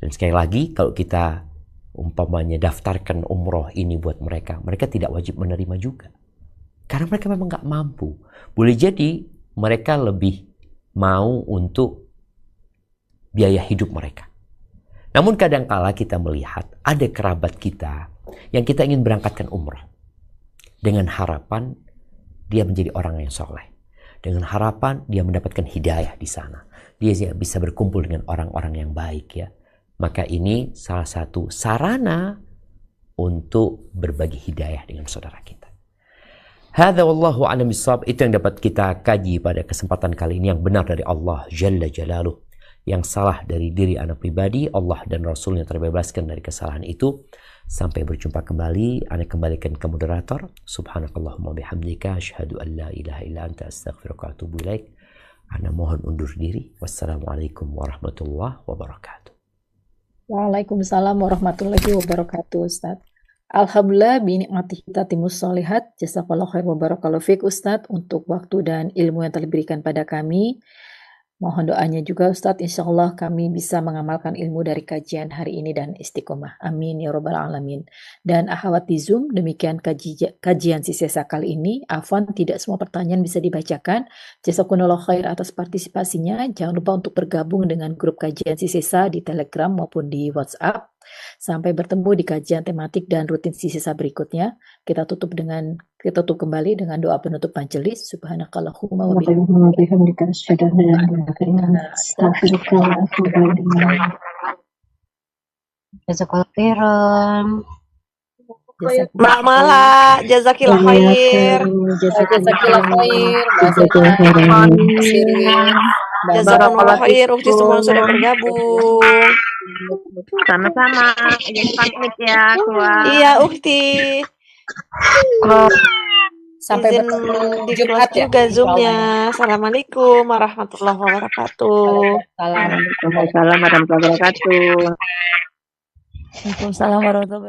Dan sekali lagi, kalau kita umpamanya daftarkan umroh ini buat mereka, mereka tidak wajib menerima juga. Karena mereka memang nggak mampu. Boleh jadi mereka lebih mau untuk biaya hidup mereka. Namun kadangkala kita melihat ada kerabat kita yang kita ingin berangkatkan umroh. Dengan harapan dia menjadi orang yang soleh. Dengan harapan dia mendapatkan hidayah di sana. Dia bisa berkumpul dengan orang-orang yang baik ya. Maka ini salah satu sarana untuk berbagi hidayah dengan saudara kita. Hadza wallahu a'lam bissawab. Itu yang dapat kita kaji pada kesempatan kali ini, yang benar dari Allah Jalla Jalaluh. Yang salah dari diri anak pribadi, Allah dan Rasulnya terbebaskan dari kesalahan itu. Sampai berjumpa kembali, Ana kembalikan ke moderator. Subhanakallahumma bihamdika asyhadu an la ilaha illa anta astaghfiruka wa atubu ilaik. Ana mohon undur diri. Wassalamualaikum warahmatullahi wabarakatuh. Waalaikumsalam warahmatullahi wabarakatuh Ustaz. Alhamdulillah binikmatihi tatimus sholihat. Jazakallahu khair wa barakallahu fiik Ustaz untuk waktu dan ilmu yang telah diberikan pada kami. Mohon doanya juga Ustadz, insya Allah kami bisa mengamalkan ilmu dari kajian hari ini dan istiqomah. Amin ya Rabbal Alamin. Dan akhwat di Zoom, demikian kajian sisa kali ini. Afwan, tidak semua pertanyaan bisa dibacakan. Jazakumullah khair atas partisipasinya. Jangan lupa untuk bergabung dengan grup kajian sisa di Telegram maupun di WhatsApp. Sampai bertemu di kajian tematik dan rutin sisa berikutnya. Kita tutup kembali dengan doa penutup majelis. Subhanakallahumma wa bihamdika asyhadu an la ilaha illa anta astaghfiruka wa atubu ilaik. Jazakallahu khairan. Mbak Mala, jazakillah khair. Jazakillah khair. Jazakumullah khair. Ukti semua sudah bergabung. Sama-sama. Jadi pamit ya, keluar. Iya, Ukti. Sampai izin di kelas juga Zoom-nya. Assalamualaikum warahmatullahi wabarakatuh. Waalaikumsalam warahmatullahi wabarakatuh. Waalaikumsalam warahmatullahi wabarakatuh.